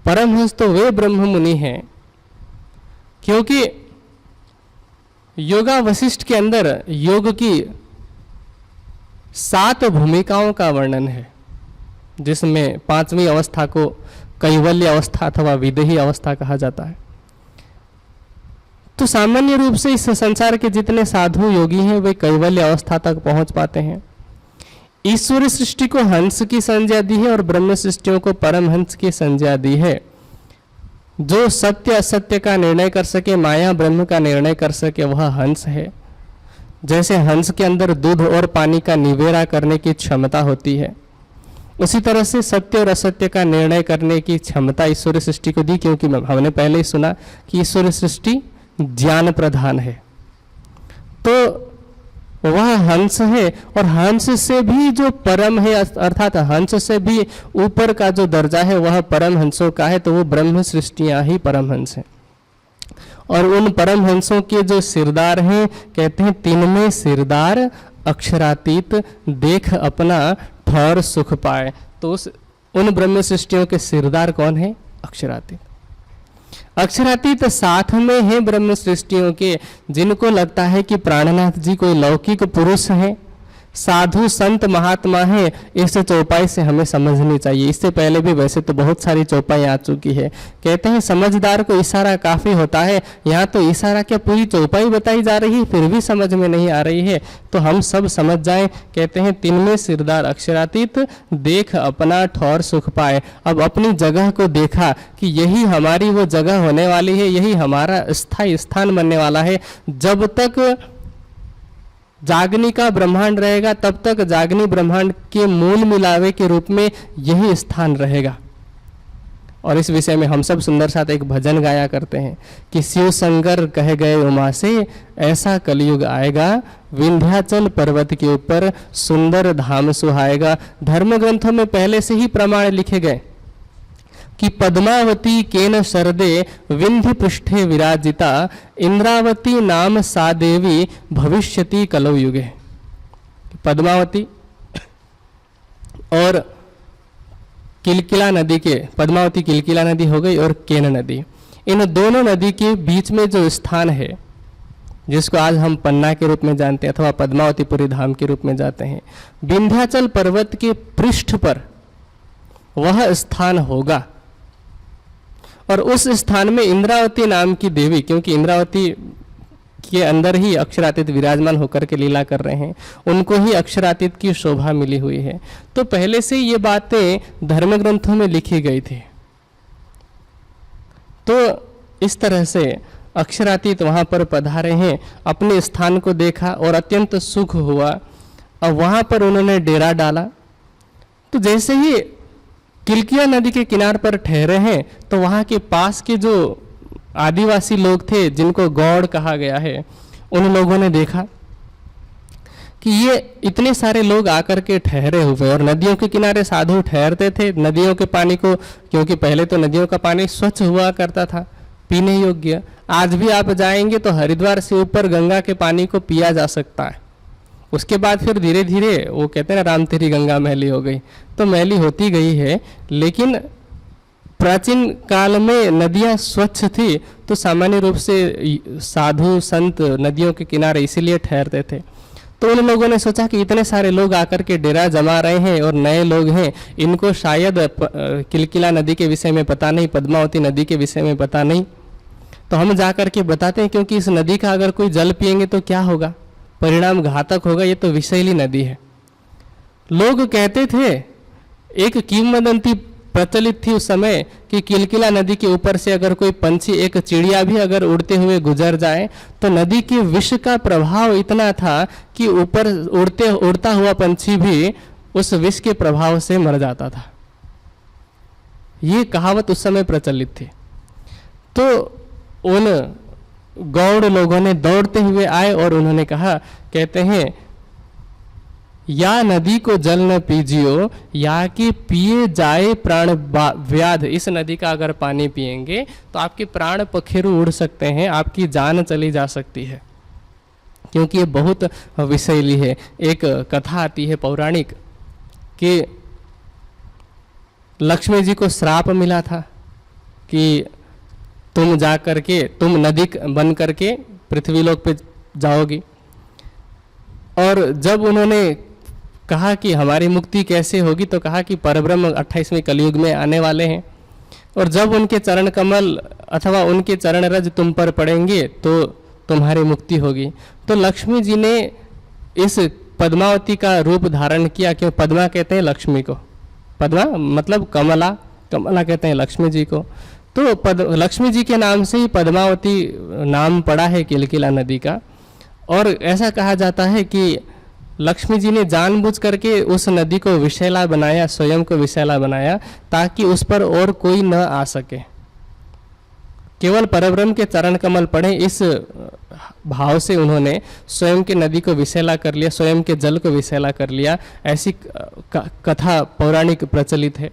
परमहंस तो वे ब्रह्म मुनि हैं, क्योंकि योगा वशिष्ठ के अंदर योग की 7 भूमिकाओं का वर्णन है, जिसमें 5वीं अवस्था को कैवल्य अवस्था अथवा विदेही अवस्था कहा जाता है। तो सामान्य रूप से इस संसार के जितने साधु योगी हैं वे कैवल्य अवस्था तक पहुंच पाते हैं। ईश्वर सृष्टि को हंस की संज्ञा दी है और ब्रह्म सृष्टियों को परमहंस की संज्ञा दी है। जो सत्य असत्य का निर्णय कर सके, माया ब्रह्म का निर्णय कर सके, वह हंस है। जैसे हंस के अंदर दूध और पानी का निवेरा करने की क्षमता होती है, उसी तरह से सत्य और असत्य का निर्णय करने की क्षमता ईश्वर सृष्टि को दी, क्योंकि हमने पहले ही सुना कि ईश्वर सृष्टि ज्ञान प्रधान है। तो वह हंस है, और हंस से भी जो परम है, अर्थात हंस से भी ऊपर का जो दर्जा है वह परम हंसों का है। तो वो ब्रह्म सृष्टियां ही परम हंस है। और उन परम हंसों के जो सिरदार हैं, कहते हैं तीन में सिरदार अक्षरातीत, देख अपना ठौर सुख पाए। तो उन ब्रह्म सृष्टियों के सिरदार कौन है? अक्षरातीत। अक्षरातीत साथ में है ब्रह्म सृष्टियों के। जिनको लगता है कि प्राणनाथ जी कोई लौकिक पुरुष है, साधु संत महात्मा है, इस चौपाई से हमें समझनी चाहिए। इससे पहले भी वैसे तो बहुत सारी चौपाई आ चुकी है। कहते हैं समझदार को इशारा काफी होता है, यहाँ तो इशारा क्या पूरी चौपाई बताई जा रही है, फिर भी समझ में नहीं आ रही है। तो हम सब समझ जाएं। कहते हैं तीन में सिरदार अक्षरातीत, देख अपना ठौर सुख पाए। अब अपनी जगह को देखा कि यही हमारी वो जगह होने वाली है, यही हमारा स्थायी स्थान बनने वाला है। जब तक जागनी का ब्रह्मांड रहेगा तब तक जागनी ब्रह्मांड के मूल मिलावे के रूप में यही स्थान रहेगा। और इस विषय में हम सब सुंदर साथ एक भजन गाया करते हैं कि शिव शंकर कह गए उमा से, ऐसा कलयुग आएगा, विंध्याचल पर्वत के ऊपर सुंदर धाम सुहाएगा। धर्म ग्रंथों में पहले से ही प्रमाण लिखे गए कि पद्मावती केन शरदे विंध्य पृष्ठे विराजिता, इंद्रावती नाम सा देवी भविष्यति कलौ युगे। पद्मावती और किलकिला नदी के, पद्मावती किलकिला नदी हो गई और केन नदी, इन दोनों नदी के बीच में जो स्थान है, जिसको आज हम पन्ना के रूप में जानते हैं अथवा पद्मावतीपुरी धाम के रूप में जाते हैं, विंध्याचल पर्वत के पृष्ठ पर वह स्थान होगा। और उस स्थान में इंद्रावती नाम की देवी, क्योंकि इंद्रावती के अंदर ही अक्षरातीत विराजमान होकर के लीला कर रहे हैं, उनको ही अक्षरातीत की शोभा मिली हुई है। तो पहले से ये बातें धर्म ग्रंथों में लिखी गई थी। तो इस तरह से अक्षरातीत वहां पर पधारे हैं, अपने स्थान को देखा और अत्यंत सुख हुआ। अब वहां पर उन्होंने डेरा डाला। तो जैसे ही किलकिया नदी के किनार पर ठहरे हैं तो वहाँ के पास के जो आदिवासी लोग थे, जिनको गौड़ कहा गया है, उन लोगों ने देखा कि ये इतने सारे लोग आकर के ठहरे हुए, और नदियों के किनारे साधु ठहरते थे नदियों के पानी को, क्योंकि पहले तो नदियों का पानी स्वच्छ हुआ करता था, पीने योग्य। आज भी आप जाएंगे तो हरिद्वार से ऊपर गंगा के पानी को पिया जा सकता है। उसके बाद फिर धीरे धीरे वो कहते हैं ना, राम तेरी गंगा मैली हो गई, तो मैली होती गई है। लेकिन प्राचीन काल में नदियाँ स्वच्छ थी, तो सामान्य रूप से साधु संत नदियों के किनारे इसीलिए ठहरते थे। तो उन लोगों ने सोचा कि इतने सारे लोग आकर के डेरा जमा रहे हैं और नए लोग हैं, इनको शायद किलकिला नदी के विषय में पता नहीं, पद्मावती नदी के विषय में पता नहीं, तो हम जा कर के बताते हैं, क्योंकि इस नदी का अगर कोई जल पिएंगे तो क्या होगा, परिणाम घातक होगा, ये तो विषैली नदी है। लोग कहते थे, एक किंवदंती प्रचलित थी उस समय कि किलकिला नदी के ऊपर से अगर कोई पंछी, एक चिड़िया भी अगर उड़ते हुए गुजर जाए तो नदी के विष का प्रभाव इतना था कि ऊपर उड़ता हुआ पंछी भी उस विष के प्रभाव से मर जाता था। ये कहावत उस समय प्रचलित थी। तो उन गौड़ लोगों ने दौड़ते हुए आए और उन्होंने कहा, कहते हैं, या नदी को जल न पीजियो, या कि पिए जाए प्राण व्याध। इस नदी का अगर पानी पिएंगे तो आपके प्राण पखेरु उड़ सकते हैं, आपकी जान चली जा सकती है, क्योंकि ये बहुत विषैली है। एक कथा आती है पौराणिक कि लक्ष्मी जी को श्राप मिला था कि तुम जा करके, तुम नदी बन करके पृथ्वीलोक पे जाओगी। और जब उन्होंने कहा कि हमारी मुक्ति कैसे होगी, तो कहा कि परब्रह्म 28वें कलयुग में आने वाले हैं, और जब उनके चरण कमल अथवा उनके चरण रज तुम पर पड़ेंगे तो तुम्हारी मुक्ति होगी। तो लक्ष्मी जी ने इस पद्मावती का रूप धारण किया, क्यों पद्मा कहते हैं लक्ष्मी को, पद्मा मतलब कमला, कमला कहते हैं लक्ष्मी जी को। तो लक्ष्मी जी के नाम से ही पद्मावती नाम पड़ा है किलकिला नदी का। और ऐसा कहा जाता है कि लक्ष्मी जी ने जानबूझ करके उस नदी को विषैला बनाया, स्वयं को विषैला बनाया, ताकि उस पर और कोई न आ सके, केवल परब्रह्म के चरण कमल पड़े, इस भाव से उन्होंने स्वयं की नदी को विषैला कर लिया, स्वयं के जल को विषैला कर लिया। ऐसी कथा पौराणिक प्रचलित है।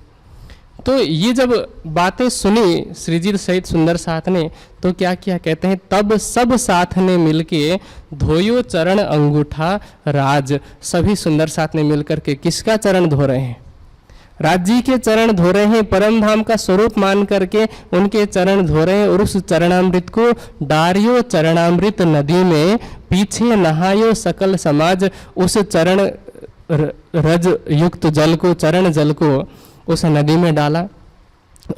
तो ये जब बातें सुनी श्रीजी सहित सुंदर साथ ने, तो क्या किया, कहते हैं, तब सब साथ ने मिलके धोयो चरण अंगूठा राज। सभी सुंदर साथ ने मिलकर के किसका चरण धो रहे हैं, राज जी के चरण धो रहे हैं, परम धाम का स्वरूप मान करके उनके चरण धो रहे हैं। और उस चरणामृत को डारियो चरणामृत नदी में, पीछे नहायो सकल समाज। उस चरण रज युक्त जल को, चरण जल को उस नदी में डाला,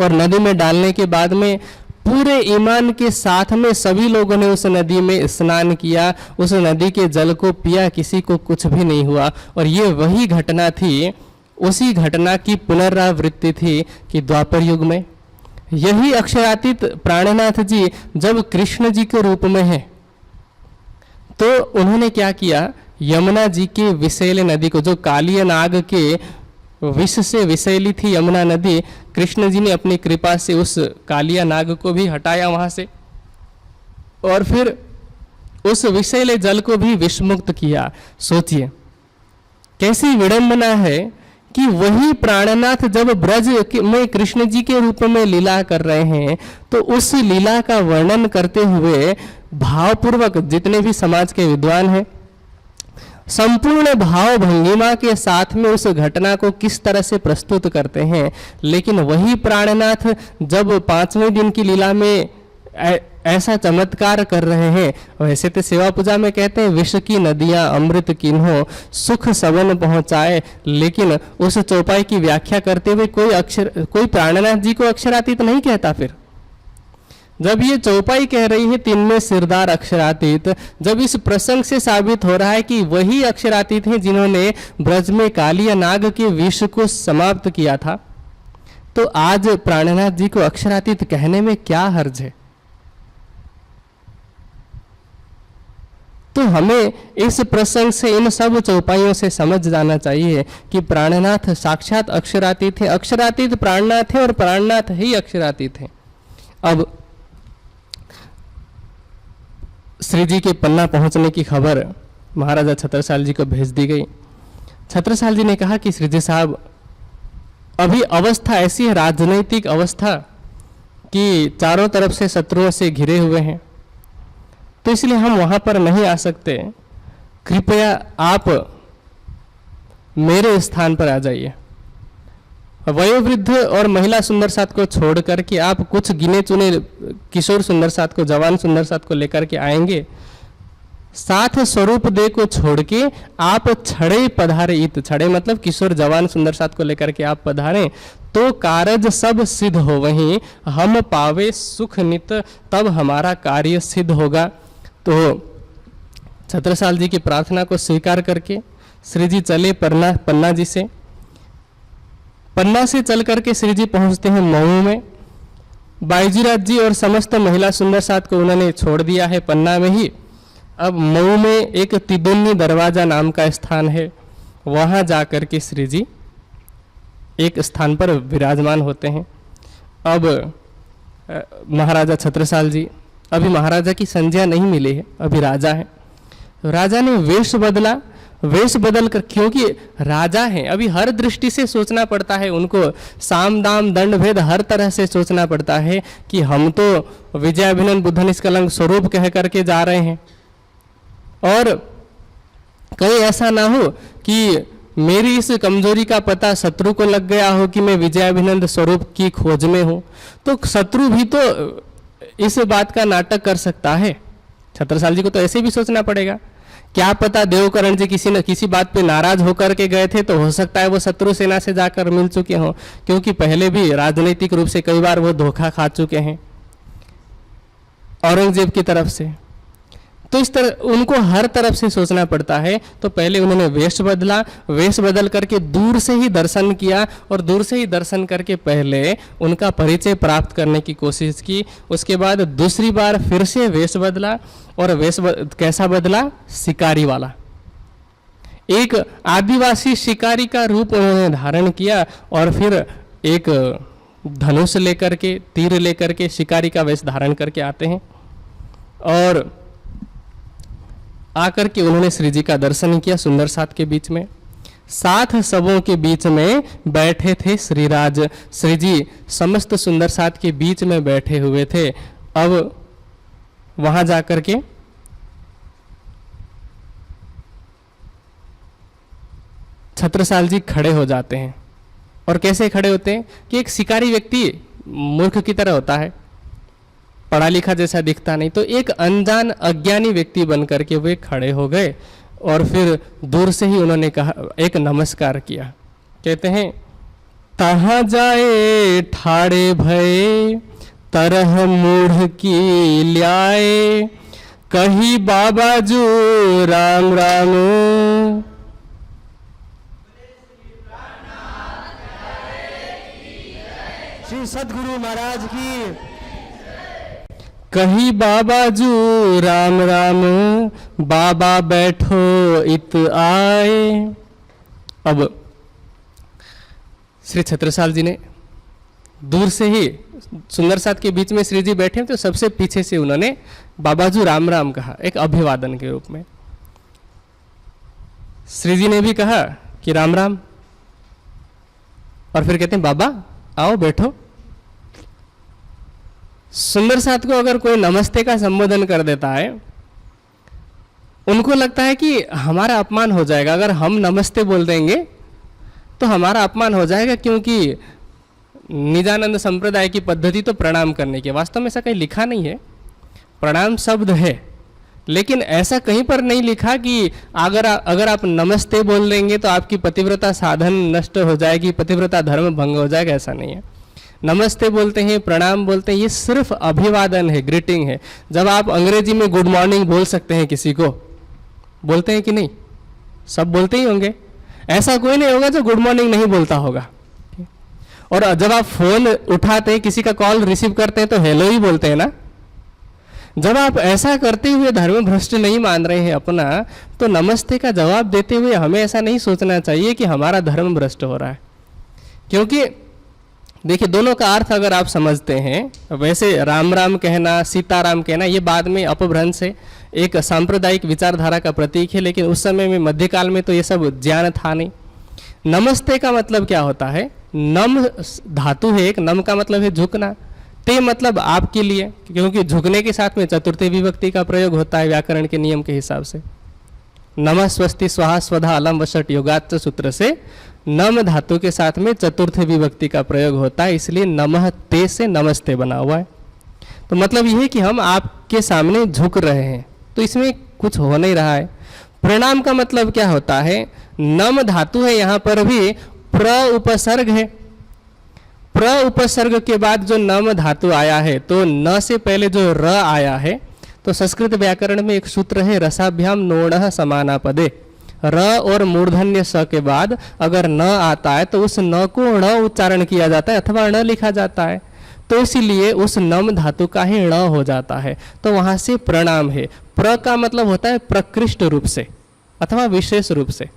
और नदी में डालने के बाद में पूरे ईमान के साथ में सभी लोगों ने उस नदी में स्नान किया, उस नदी के जल को पिया, किसी को कुछ भी नहीं हुआ। और ये वही घटना थी, उसी घटना की पुनरावृत्ति थी कि द्वापर युग में यही अक्षरातीत प्राणनाथ जी जब कृष्ण जी के रूप में हैं, तो उन्होंने क्या किया, यमुना जी के विषैले नदी को, जो कालिया नाग के विष से विषैली थी यमुना नदी, कृष्ण जी ने अपनी कृपा से उस कालिया नाग को भी हटाया वहां से, और फिर उस विषैले जल को भी विषमुक्त किया। सोचिए कैसी विडंबना है कि वही प्राणनाथ जब ब्रज में कृष्ण जी के रूप में लीला कर रहे हैं, तो उस लीला का वर्णन करते हुए भावपूर्वक जितने भी समाज के विद्वान हैं, संपूर्ण भाव भंगिमा के साथ में उस घटना को किस तरह से प्रस्तुत करते हैं। लेकिन वही प्राणनाथ जब 5वें दिन की लीला में ऐसा चमत्कार कर रहे हैं, वैसे तो सेवा पूजा में कहते हैं, विष की नदियां अमृत किन्हो सुख सवन पहुंचाए, लेकिन उस चौपाई की व्याख्या करते हुए कोई प्राणनाथ जी को अक्षरातीत नहीं कहता। फिर जब ये चौपाई कह रही है तीन में सिरदार अक्षरातीत, जब इस प्रसंग से साबित हो रहा है कि वही अक्षरातीत हैं जिन्होंने ब्रज में कालिया नाग के विष को समाप्त किया था, तो आज प्राणनाथ जी को अक्षरातीत कहने में क्या हर्ज है। तो हमें इस प्रसंग से, इन सब चौपाइयों से समझ जाना चाहिए कि प्राणनाथ साक्षात अक्षरातीत है, अक्षरातीत प्राणनाथ है और प्राणनाथ ही अक्षरातीत है। अब श्री जी के पन्ना पहुंचने की खबर महाराजा छत्रसाल जी को भेज दी गई। छत्रसाल जी ने कहा कि श्री जी साहब, अभी अवस्था ऐसी है, राजनीतिक अवस्था, कि चारों तरफ से शत्रुओं से घिरे हुए हैं, तो इसलिए हम वहाँ पर नहीं आ सकते, कृपया आप मेरे स्थान पर आ जाइए। वयोवृद्ध और महिला सुंदर साथ को छोड़ करके आप कुछ गिने चुने किशोर सुंदर साथ को, जवान सुंदर साथ को लेकर के आएंगे। साथ स्वरूप दे को छोड़ के आप छड़े पधारे इत, छड़े मतलब किशोर जवान सुंदर साथ को लेकर के आप पधारें, तो कारज सब सिद्ध हो, वहीं हम पावे सुख नित, तब हमारा कार्य सिद्ध होगा। तो छत्रसाल जी की प्रार्थना को स्वीकार करके श्री जी चले पन्ना जी से। पन्ना से चल करके श्री जी पहुंचते हैं मऊ में। बाईजीराज जी और समस्त महिला सुंदर साथ को उन्होंने छोड़ दिया है पन्ना में ही। अब मऊ में एक तिदुन्नी दरवाजा नाम का स्थान है, वहाँ जा कर के श्री जी एक स्थान पर विराजमान होते हैं। अब महाराजा छत्रसाल जी, अभी महाराजा की संज्ञा नहीं मिली है, अभी राजा है। राजा ने वेश बदला, वेश बदल कर, क्योंकि राजा हैं, अभी हर दृष्टि से सोचना पड़ता है उनको, साम दाम दंड भेद हर तरह से सोचना पड़ता है कि हम तो विजयाभिनंदन बुद्ध निष्कलंक स्वरूप कह करके जा रहे हैं, और कहीं ऐसा ना हो कि मेरी इस कमजोरी का पता शत्रु को लग गया हो कि मैं विजयाभिनंदन स्वरूप की खोज में हूँ, तो शत्रु भी तो इस बात का नाटक कर सकता है। छत्रसाल जी को तो ऐसे भी सोचना पड़ेगा, क्या पता देवकरण जी किसी न किसी बात पे नाराज होकर के गए थे, तो हो सकता है वो शत्रु सेना से जाकर मिल चुके हों, क्योंकि पहले भी राजनीतिक रूप से कई बार वो धोखा खा चुके हैं औरंगजेब की तरफ से। तो इस तरह उनको हर तरफ से सोचना पड़ता है। तो पहले उन्होंने वेश बदला, वेश बदल करके दूर से ही दर्शन किया, और दूर से ही दर्शन करके पहले उनका परिचय प्राप्त करने की कोशिश की। उसके बाद दूसरी बार फिर से वेश बदला, और कैसा बदला? शिकारी वाला, एक आदिवासी शिकारी का रूप उन्होंने धारण किया, और फिर एक धनुष लेकर के, तीर लेकर के शिकारी का वेश धारण करके आते हैं, और आकर के उन्होंने श्री जी का दर्शन किया सुंदर साथ के बीच में। साथ सबों के बीच में बैठे थे श्रीराज, श्री जी समस्त सुंदर साथ के बीच में बैठे हुए थे। अब वहां जाकर के छत्रसाल जी खड़े हो जाते हैं। और कैसे खड़े होते हैं कि एक शिकारी व्यक्ति मूर्ख की तरह होता है, पढ़ा लिखा जैसा दिखता नहीं, तो एक अनजान अज्ञानी व्यक्ति बन करके वे खड़े हो गए, और फिर दूर से ही उन्होंने कहा, एक नमस्कार किया। कहते हैं, तहाँ जाए ठाड़े भये तरह मूढ़ की ल्याए, कही बाबा जू राम राम। श्री सद्गुरु महाराज की। कही बाबा जू राम राम, बाबा बैठो इत आए। अब श्री छत्रसाल जी ने दूर से ही सुंदर साथ के बीच में श्री जी बैठे, तो सबसे पीछे से उन्होंने बाबाजू राम राम कहा, एक अभिवादन के रूप में। श्री जी ने भी कहा कि राम राम, और फिर कहते हैं, बाबा आओ बैठो। सुंदर साथ को अगर कोई नमस्ते का संबोधन कर देता है, उनको लगता है कि हमारा अपमान हो जाएगा, अगर हम नमस्ते बोल देंगे तो हमारा अपमान हो जाएगा, क्योंकि निजानंद संप्रदाय की पद्धति तो प्रणाम करने की, वास्तव में ऐसा कहीं लिखा नहीं है। प्रणाम शब्द है, लेकिन ऐसा कहीं पर नहीं लिखा कि अगर आप नमस्ते बोल देंगे तो आपकी पतिव्रता साधन नष्ट हो जाएगी, पतिव्रता धर्म भंग हो जाएगा, ऐसा नहीं है। नमस्ते बोलते हैं, प्रणाम बोलते हैं, ये सिर्फ अभिवादन है, ग्रीटिंग है। जब आप अंग्रेजी में गुड मॉर्निंग बोल सकते हैं किसी को, बोलते हैं कि नहीं? सब बोलते ही होंगे, ऐसा कोई नहीं होगा जो गुड मॉर्निंग नहीं बोलता होगा। और जब आप फोन उठाते हैं, किसी का कॉल रिसीव करते हैं, तो हेलो ही बोलते हैं ना। जब आप ऐसा करते हुए धर्म भ्रष्ट नहीं मान रहे हैं अपना, तो नमस्ते का जवाब देते हुए हमें ऐसा नहीं सोचना चाहिए कि हमारा धर्म भ्रष्ट हो रहा है। क्योंकि देखिए, दोनों का अर्थ अगर आप समझते हैं, वैसे राम राम कहना, सीताराम कहना, ये बाद में अपभ्रंश है। एक सांप्रदायिक विचारधारा का प्रतीक है, लेकिन उस समय में मध्यकाल में तो ये सब ज्ञान था नहीं। नमस्ते का मतलब क्या होता है? नम धातु है एक, नम का मतलब है झुकना, ते मतलब आपके लिए, क्योंकि झुकने के साथ में चतुर्थी विभक्ति का प्रयोग होता है व्याकरण के नियम के हिसाब से। नमः स्वस्ति स्वाहा स्वधा अलम वषट योगाच्च सूत्र से नम धातु के साथ में चतुर्थी विभक्ति का प्रयोग होता है, इसलिए नमः ते से नमस्ते बना हुआ है। तो मतलब यह है कि हम आपके सामने झुक रहे हैं, तो इसमें कुछ हो नहीं रहा है। प्रणाम का मतलब क्या होता है? नम धातु है, यहाँ पर भी प्र उपसर्ग है। प्र उपसर्ग के बाद जो नम धातु आया है, तो न से पहले जो र आया है, तो संस्कृत व्याकरण में एक सूत्र है रसाभ्याम नोणः समानापदे। र और मूर्धन्य स के बाद अगर न आता है तो उस न को ण उच्चारण किया जाता है अथवा ण लिखा जाता है, तो इसीलिए उस नम धातु का ही ण हो जाता है, तो वहां से प्रणाम है। प्र का मतलब होता है प्रकृष्ट रूप से अथवा विशेष रूप से।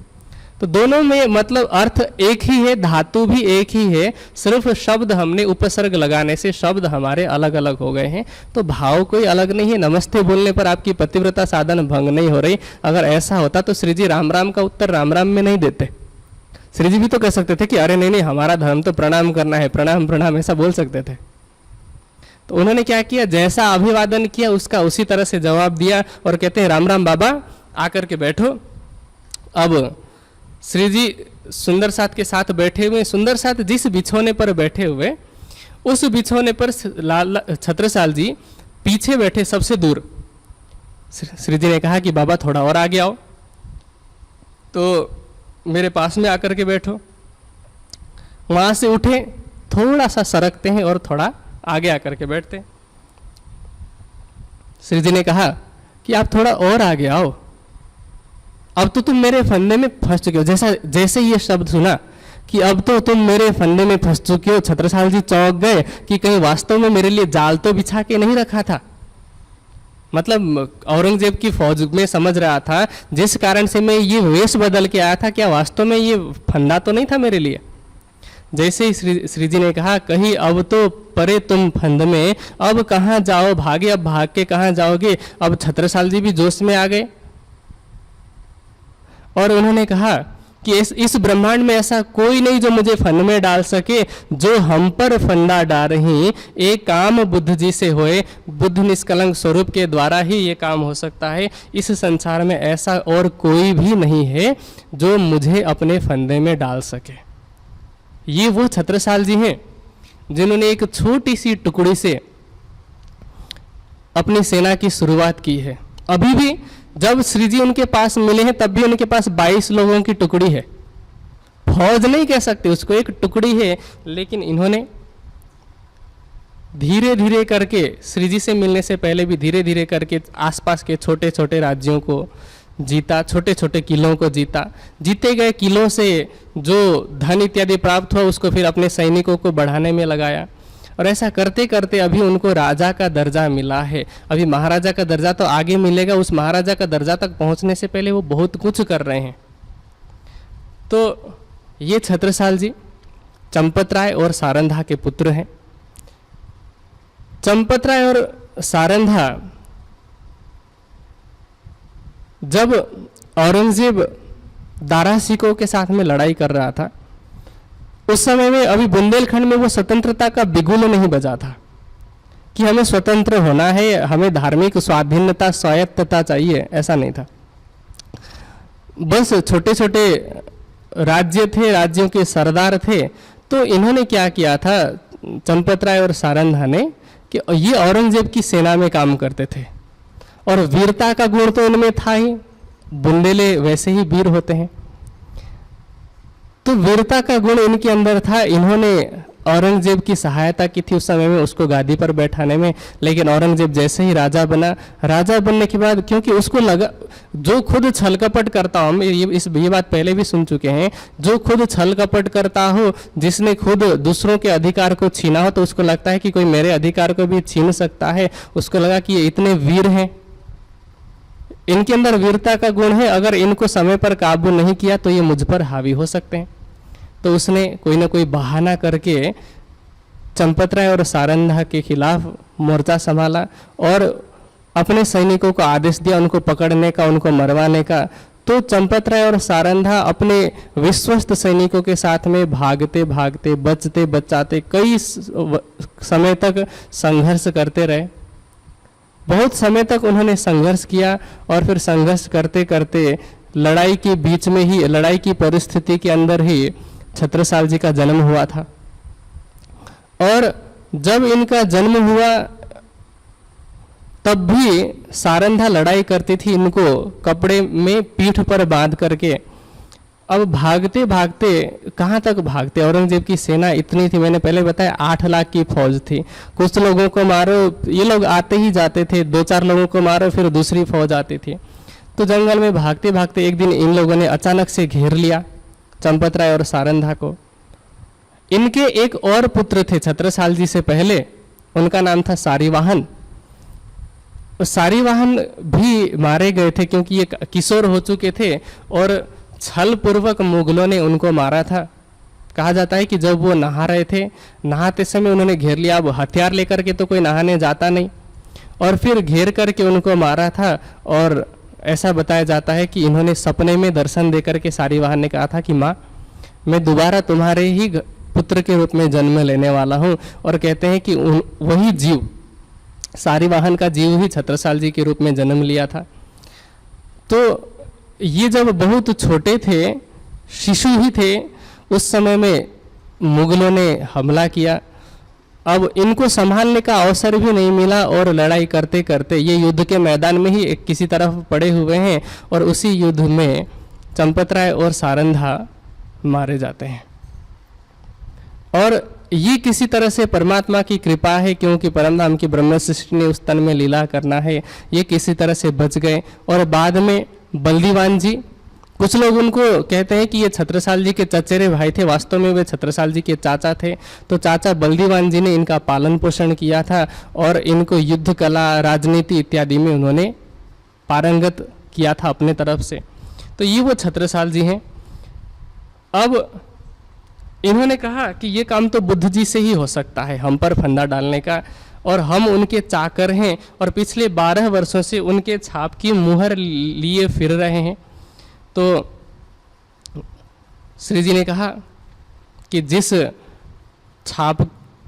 तो दोनों में मतलब अर्थ एक ही है, धातु भी एक ही है, सिर्फ शब्द हमने उपसर्ग लगाने से शब्द हमारे अलग अलग हो गए हैं, तो भाव कोई अलग नहीं है। नमस्ते बोलने पर आपकी पतिव्रता साधन भंग नहीं हो रही। अगर ऐसा होता तो श्री जी राम राम का उत्तर राम राम में नहीं देते। श्री जी भी तो कह सकते थे कि अरे नहीं नहीं, हमारा धर्म तो प्रणाम करना है, प्रणाम प्रणाम, ऐसा बोल सकते थे। तो उन्होंने क्या किया, जैसा अभिवादन किया उसका उसी तरह से जवाब दिया और कहते हैं राम राम बाबा, आकर के बैठो। अब श्री जी सुंदर साथ के साथ बैठे हुए, सुंदर साथ जिस बिछौने पर बैठे हुए उस बिछौने पर छत्रसाल जी पीछे बैठे सबसे दूर। श्री जी ने कहा कि बाबा थोड़ा और आगे आओ, तो मेरे पास में आकर के बैठो। वहां से उठे, थोड़ा सा सरकते हैं और थोड़ा आगे आकर के बैठते हैं। श्री जी ने कहा कि आप थोड़ा और आगे आओ, अब तो तुम मेरे फंदे में फंस चुके हो। जैसे ये शब्द सुना कि अब तो तुम मेरे फंदे में फंस चुके हो, छत्रसाल जी चौंक गए कि कहीं वास्तव में मेरे लिए जाल तो बिछा के नहीं रखा था। मतलब औरंगजेब की फौज में समझ रहा था जिस कारण से मैं ये वेश बदल के आया था, क्या वास्तव में ये फंदा तो नहीं था मेरे लिए। जैसे ही श्री जी ने कहा कहीं अब तो परे तुम फंद में, अब कहाँ जाओ भागे, अब भाग के कहाँ जाओगे। अब छत्रसाल जी भी जोश में आ गए और उन्होंने कहा कि इस ब्रह्मांड में ऐसा कोई नहीं जो मुझे फंद में डाल सके, जो हम पर फंदा डाल रही एक काम बुद्ध जी से होए, बुद्ध निष्कलंक स्वरूप के द्वारा ही ये काम हो सकता है। इस संसार में ऐसा और कोई भी नहीं है जो मुझे अपने फंदे में डाल सके। ये वो छत्रसाल जी हैं जिन्होंने एक छोटी सी टुकड़ी से अपनी सेना की शुरुआत की है। अभी भी जब श्री जी उनके पास मिले हैं तब भी उनके पास 22 लोगों की टुकड़ी है। फौज नहीं कह सकते उसको, एक टुकड़ी है। लेकिन इन्होंने धीरे धीरे करके, श्री जी से मिलने से पहले भी धीरे धीरे करके आसपास के छोटे छोटे राज्यों को जीता, छोटे छोटे किलों को जीता। जीते गए किलों से जो धन इत्यादि प्राप्त हुआ उसको फिर अपने सैनिकों को बढ़ाने में लगाया, और ऐसा करते करते अभी उनको राजा का दर्जा मिला है। अभी महाराजा का दर्जा तो आगे मिलेगा, उस महाराजा का दर्जा तक पहुंचने से पहले वो बहुत कुछ कर रहे हैं। तो ये छत्रसाल जी चंपत राय और सारंधा के पुत्र हैं। चंपत राय और सारंधा जब औरंगजेब दारा सिकों के साथ में लड़ाई कर रहा था, उस समय में अभी बुंदेलखंड में वो स्वतंत्रता का बिगुल नहीं बजा था कि हमें स्वतंत्र होना है, हमें धार्मिक स्वाधीनता स्वायत्तता चाहिए, ऐसा नहीं था। बस छोटे छोटे राज्य थे, राज्यों के सरदार थे। तो इन्होंने क्या किया था, चंपत राय और सारंधा ने, कि ये औरंगजेब की सेना में काम करते थे और वीरता का गुण तो इनमें था ही, बुंदेले वैसे ही वीर होते हैं, तो वीरता का गुण इनके अंदर था। इन्होंने औरंगजेब की सहायता की थी उस समय में उसको गादी पर बैठाने में। लेकिन औरंगजेब जैसे ही राजा बना, राजा बनने के बाद क्योंकि उसको लगा, जो खुद छल कपट करता हो, हम ये बात पहले भी सुन चुके हैं, जो खुद छल कपट करता हो, जिसने खुद दूसरों के अधिकार को छीना हो, तो उसको लगता है कि कोई मेरे अधिकार को भी छीन सकता है। उसको लगा कि ये इतने वीर हैं, इनके अंदर वीरता का गुण है, अगर इनको समय पर काबू नहीं किया तो ये मुझ पर हावी हो सकते हैं। तो उसने कोई ना कोई बहाना करके चंपत राय और सारंधा के खिलाफ मोर्चा संभाला और अपने सैनिकों को आदेश दिया उनको पकड़ने का, उनको मरवाने का। तो चंपत राय और सारंधा अपने विश्वस्त सैनिकों के साथ में भागते भागते, बचते बचाते कई समय तक संघर्ष करते रहे। बहुत समय तक उन्होंने संघर्ष किया और फिर संघर्ष करते करते लड़ाई के बीच में ही, लड़ाई की परिस्थिति के अंदर ही छत्रसाल जी का जन्म हुआ था। और जब इनका जन्म हुआ तब भी सारंधा लड़ाई करती थी इनको कपड़े में पीठ पर बांध करके। अब भागते भागते कहाँ तक भागते, औरंगजेब की सेना इतनी थी, मैंने पहले बताया 8 लाख की फौज थी। कुछ लोगों को मारो, ये लोग आते ही जाते थे, 2-4 लोगों को मारो फिर दूसरी फौज आती थी। तो जंगल में भागते भागते एक दिन इन लोगों ने अचानक से घेर लिया चंपत राय और सारंधा को। इनके एक और पुत्र थे छत्रसाल जी से पहले, उनका नाम था सारीवाहन। सारीवाहन भी मारे गए थे क्योंकि ये किशोर हो चुके थे और छल पूर्वक मुगलों ने उनको मारा था। कहा जाता है कि जब वो नहा रहे थे, नहाते समय उन्होंने घेर लिया। अब हथियार लेकर के तो कोई नहाने जाता नहीं, और फिर घेर करके उनको मारा था। और ऐसा बताया जाता है कि इन्होंने सपने में दर्शन देकर के सारीवाहन ने कहा था कि माँ, मैं दोबारा तुम्हारे ही पुत्र के रूप में जन्म लेने वाला हूँ। और कहते हैं कि वही जीव, सारीवाहन का जीव ही छत्रसाल जी के रूप में जन्म लिया था। तो ये जब बहुत छोटे थे, शिशु ही थे, उस समय में मुगलों ने हमला किया। अब इनको संभालने का अवसर भी नहीं मिला और लड़ाई करते करते ये युद्ध के मैदान में ही एक किसी तरफ पड़े हुए हैं और उसी युद्ध में चंपत राय और सारंधा मारे जाते हैं। और ये किसी तरह से परमात्मा की कृपा है, क्योंकि परमधाम की ब्रह्म सृष्टि ने उस तन में लीला करना है। ये किसी तरह से बच गए। और बाद में बल्दीवान जी, कुछ लोग उनको कहते हैं कि ये छत्रसाल जी के चचेरे भाई थे, वास्तव में वे छत्रसाल जी के चाचा थे। तो चाचा बल्दीवान जी ने इनका पालन पोषण किया था और इनको युद्ध कला, राजनीति इत्यादि में उन्होंने पारंगत किया था अपने तरफ से। तो ये वो छत्रसाल जी हैं। अब इन्होंने कहा कि ये काम तो बुद्ध जी से ही हो सकता है, हम पर फंदा डालने का, और हम उनके चाकर हैं और पिछले 12 वर्षों से उनके छाप की मुहर लिए फिर रहे हैं। तो श्री जी ने कहा कि जिस छाप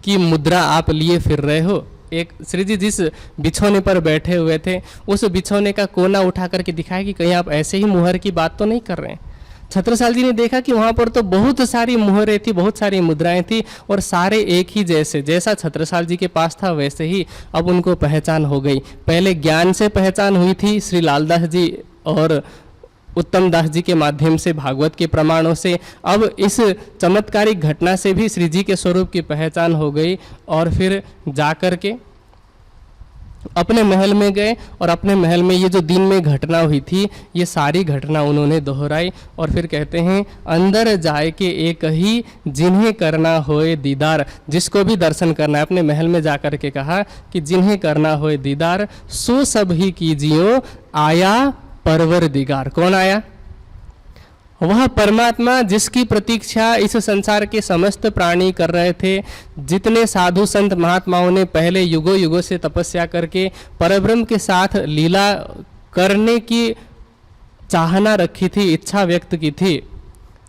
की मुद्रा आप लिए फिर रहे हो, एक श्री जी जिस बिछौने पर बैठे हुए थे उस बिछौने का कोना उठा करके दिखाया कि कहीं आप ऐसे ही मुहर की बात तो नहीं कर रहे हैं। छत्रसाल जी ने देखा कि वहाँ पर तो बहुत सारी मुहरें थी, बहुत सारी मुद्राएं थी और सारे एक ही जैसे, जैसा छत्रसाल जी के पास था वैसे ही अब उनको पहचान हो गई। पहले ज्ञान से पहचान हुई थी श्री लालदास जी और उत्तम दास जी के माध्यम से, भागवत के प्रमाणों से। अब इस चमत्कारिक घटना से भी श्री जी के स्वरूप की पहचान हो गई। और फिर जाकर के अपने महल में गए और अपने महल में ये जो दिन में घटना हुई थी ये सारी घटना उन्होंने दोहराई। और फिर कहते हैं, अंदर जाए के एक ही जिन्हें करना होए दीदार, जिसको भी दर्शन करना है अपने महल में जाकर के कहा कि जिन्हें करना होए दीदार सो सब ही कीजियो आया परवरदिगार। कौन आया? वह परमात्मा जिसकी प्रतीक्षा इस संसार के समस्त प्राणी कर रहे थे। जितने साधु संत महात्माओं ने पहले युगों युगों से तपस्या करके परब्रह्म के साथ लीला करने की चाहना रखी थी, इच्छा व्यक्त की थी,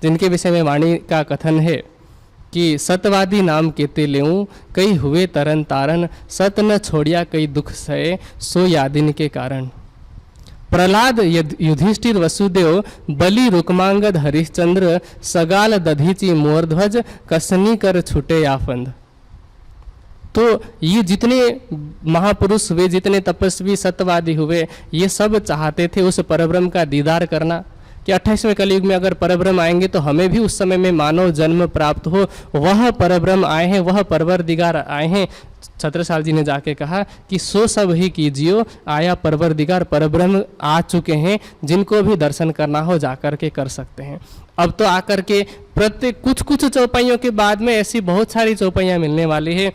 जिनके विषय में वाणी का कथन है कि सतवादी नाम केते लेऊं कई हुए तरन तारन, सत न छोड़िया कई दुख सहे सो यादिन के कारण। प्रहलाद युधिष्ठिर वसुदेव बलि रुकमांगद हरिश्चंद्र सगाल दधीची मोरध्वज कसनी कर छुटे आफंद। तो ये जितने महापुरुष हुए, जितने तपस्वी सत्यवादी हुए, ये सब चाहते थे उस परब्रह्म का दीदार करना कि 28वें कलयुग में अगर परब्रह्म आएंगे तो हमें भी उस समय में मानव जन्म प्राप्त हो। वह परब्रह्म आए हैं, वह परवरदिगार आए हैं। छत्रसाल जी ने जाके कहा कि सो सब ही कीजियो आया परवरदिगार, परब्रह्म आ चुके हैं, जिनको भी दर्शन करना हो जाकर के कर सकते हैं। अब तो आकर के प्रत्येक कुछ चौपाइयों के बाद में ऐसी बहुत सारी चौपाइयाँ मिलने वाली है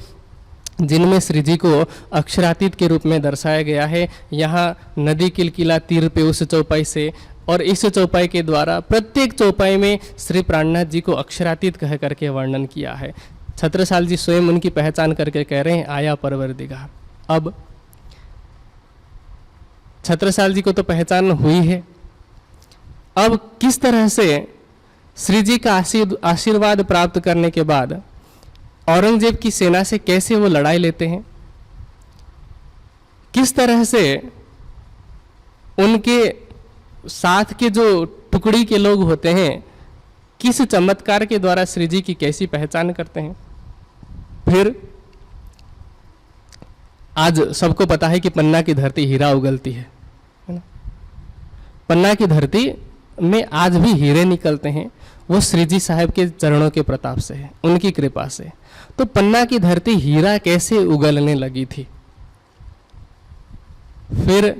जिनमें श्री जी को अक्षरातीत के रूप में दर्शाया गया है। यहाँ नदी किलकिला तीर पे उस चौपाई से, और इस चौपाई के द्वारा प्रत्येक चौपाई में श्री प्राणनाथ जी को अक्षरातीत कह करके वर्णन किया है। छत्रसाल जी स्वयं उनकी पहचान करके कह रहे हैं आया परवरदिगार। अब छत्रसाल जी को तो पहचान हुई है। अब किस तरह से श्री जी का आशीर्वाद प्राप्त करने के बाद औरंगजेब की सेना से कैसे वो लड़ाई लेते हैं, किस तरह से उनके साथ के जो टुकड़ी के लोग होते हैं किस चमत्कार के द्वारा श्री जी की कैसी पहचान करते हैं। फिर आज सबको पता है कि पन्ना की धरती हीरा उगलती है ना। पन्ना की धरती में आज भी हीरे निकलते हैं, वो श्री जी साहब के चरणों के प्रताप से है, उनकी कृपा से। तो पन्ना की धरती हीरा कैसे उगलने लगी थी। फिर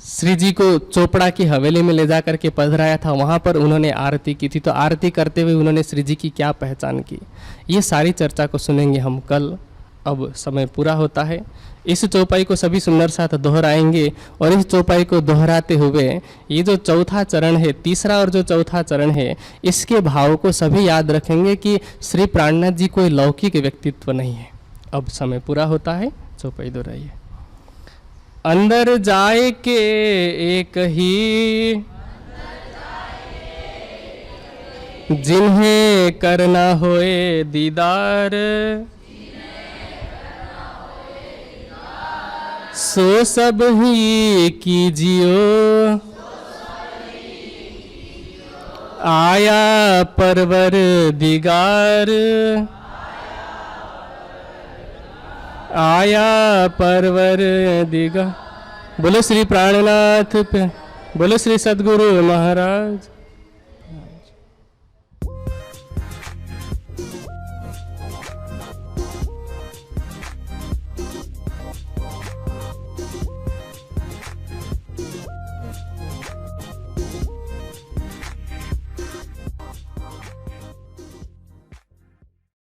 श्री जी को चोपड़ा की हवेली में ले जाकर के पधराया था, वहाँ पर उन्होंने आरती की थी। तो आरती करते हुए उन्होंने श्री जी की क्या पहचान की, ये सारी चर्चा को सुनेंगे हम कल। अब समय पूरा होता है। इस चौपाई को सभी सुंदर साथ दोहराएंगे और इस चौपाई को दोहराते हुए ये जो चौथा चरण है, तीसरा और जो चौथा चरण है, इसके भाव को सभी याद रखेंगे कि श्री प्राणनाथ जी कोई लौकिक व्यक्तित्व नहीं है। अब समय पूरा होता है, चौपाई दोहराइए। अंदर जाए के एक ही जिन्हें करना होए दीदार, सो सब ही कीजियो आया परवर दिगार, आया परवर दिगार। बोलो श्री प्राणनाथ पे, बोलो श्री सद्गुरु महाराज।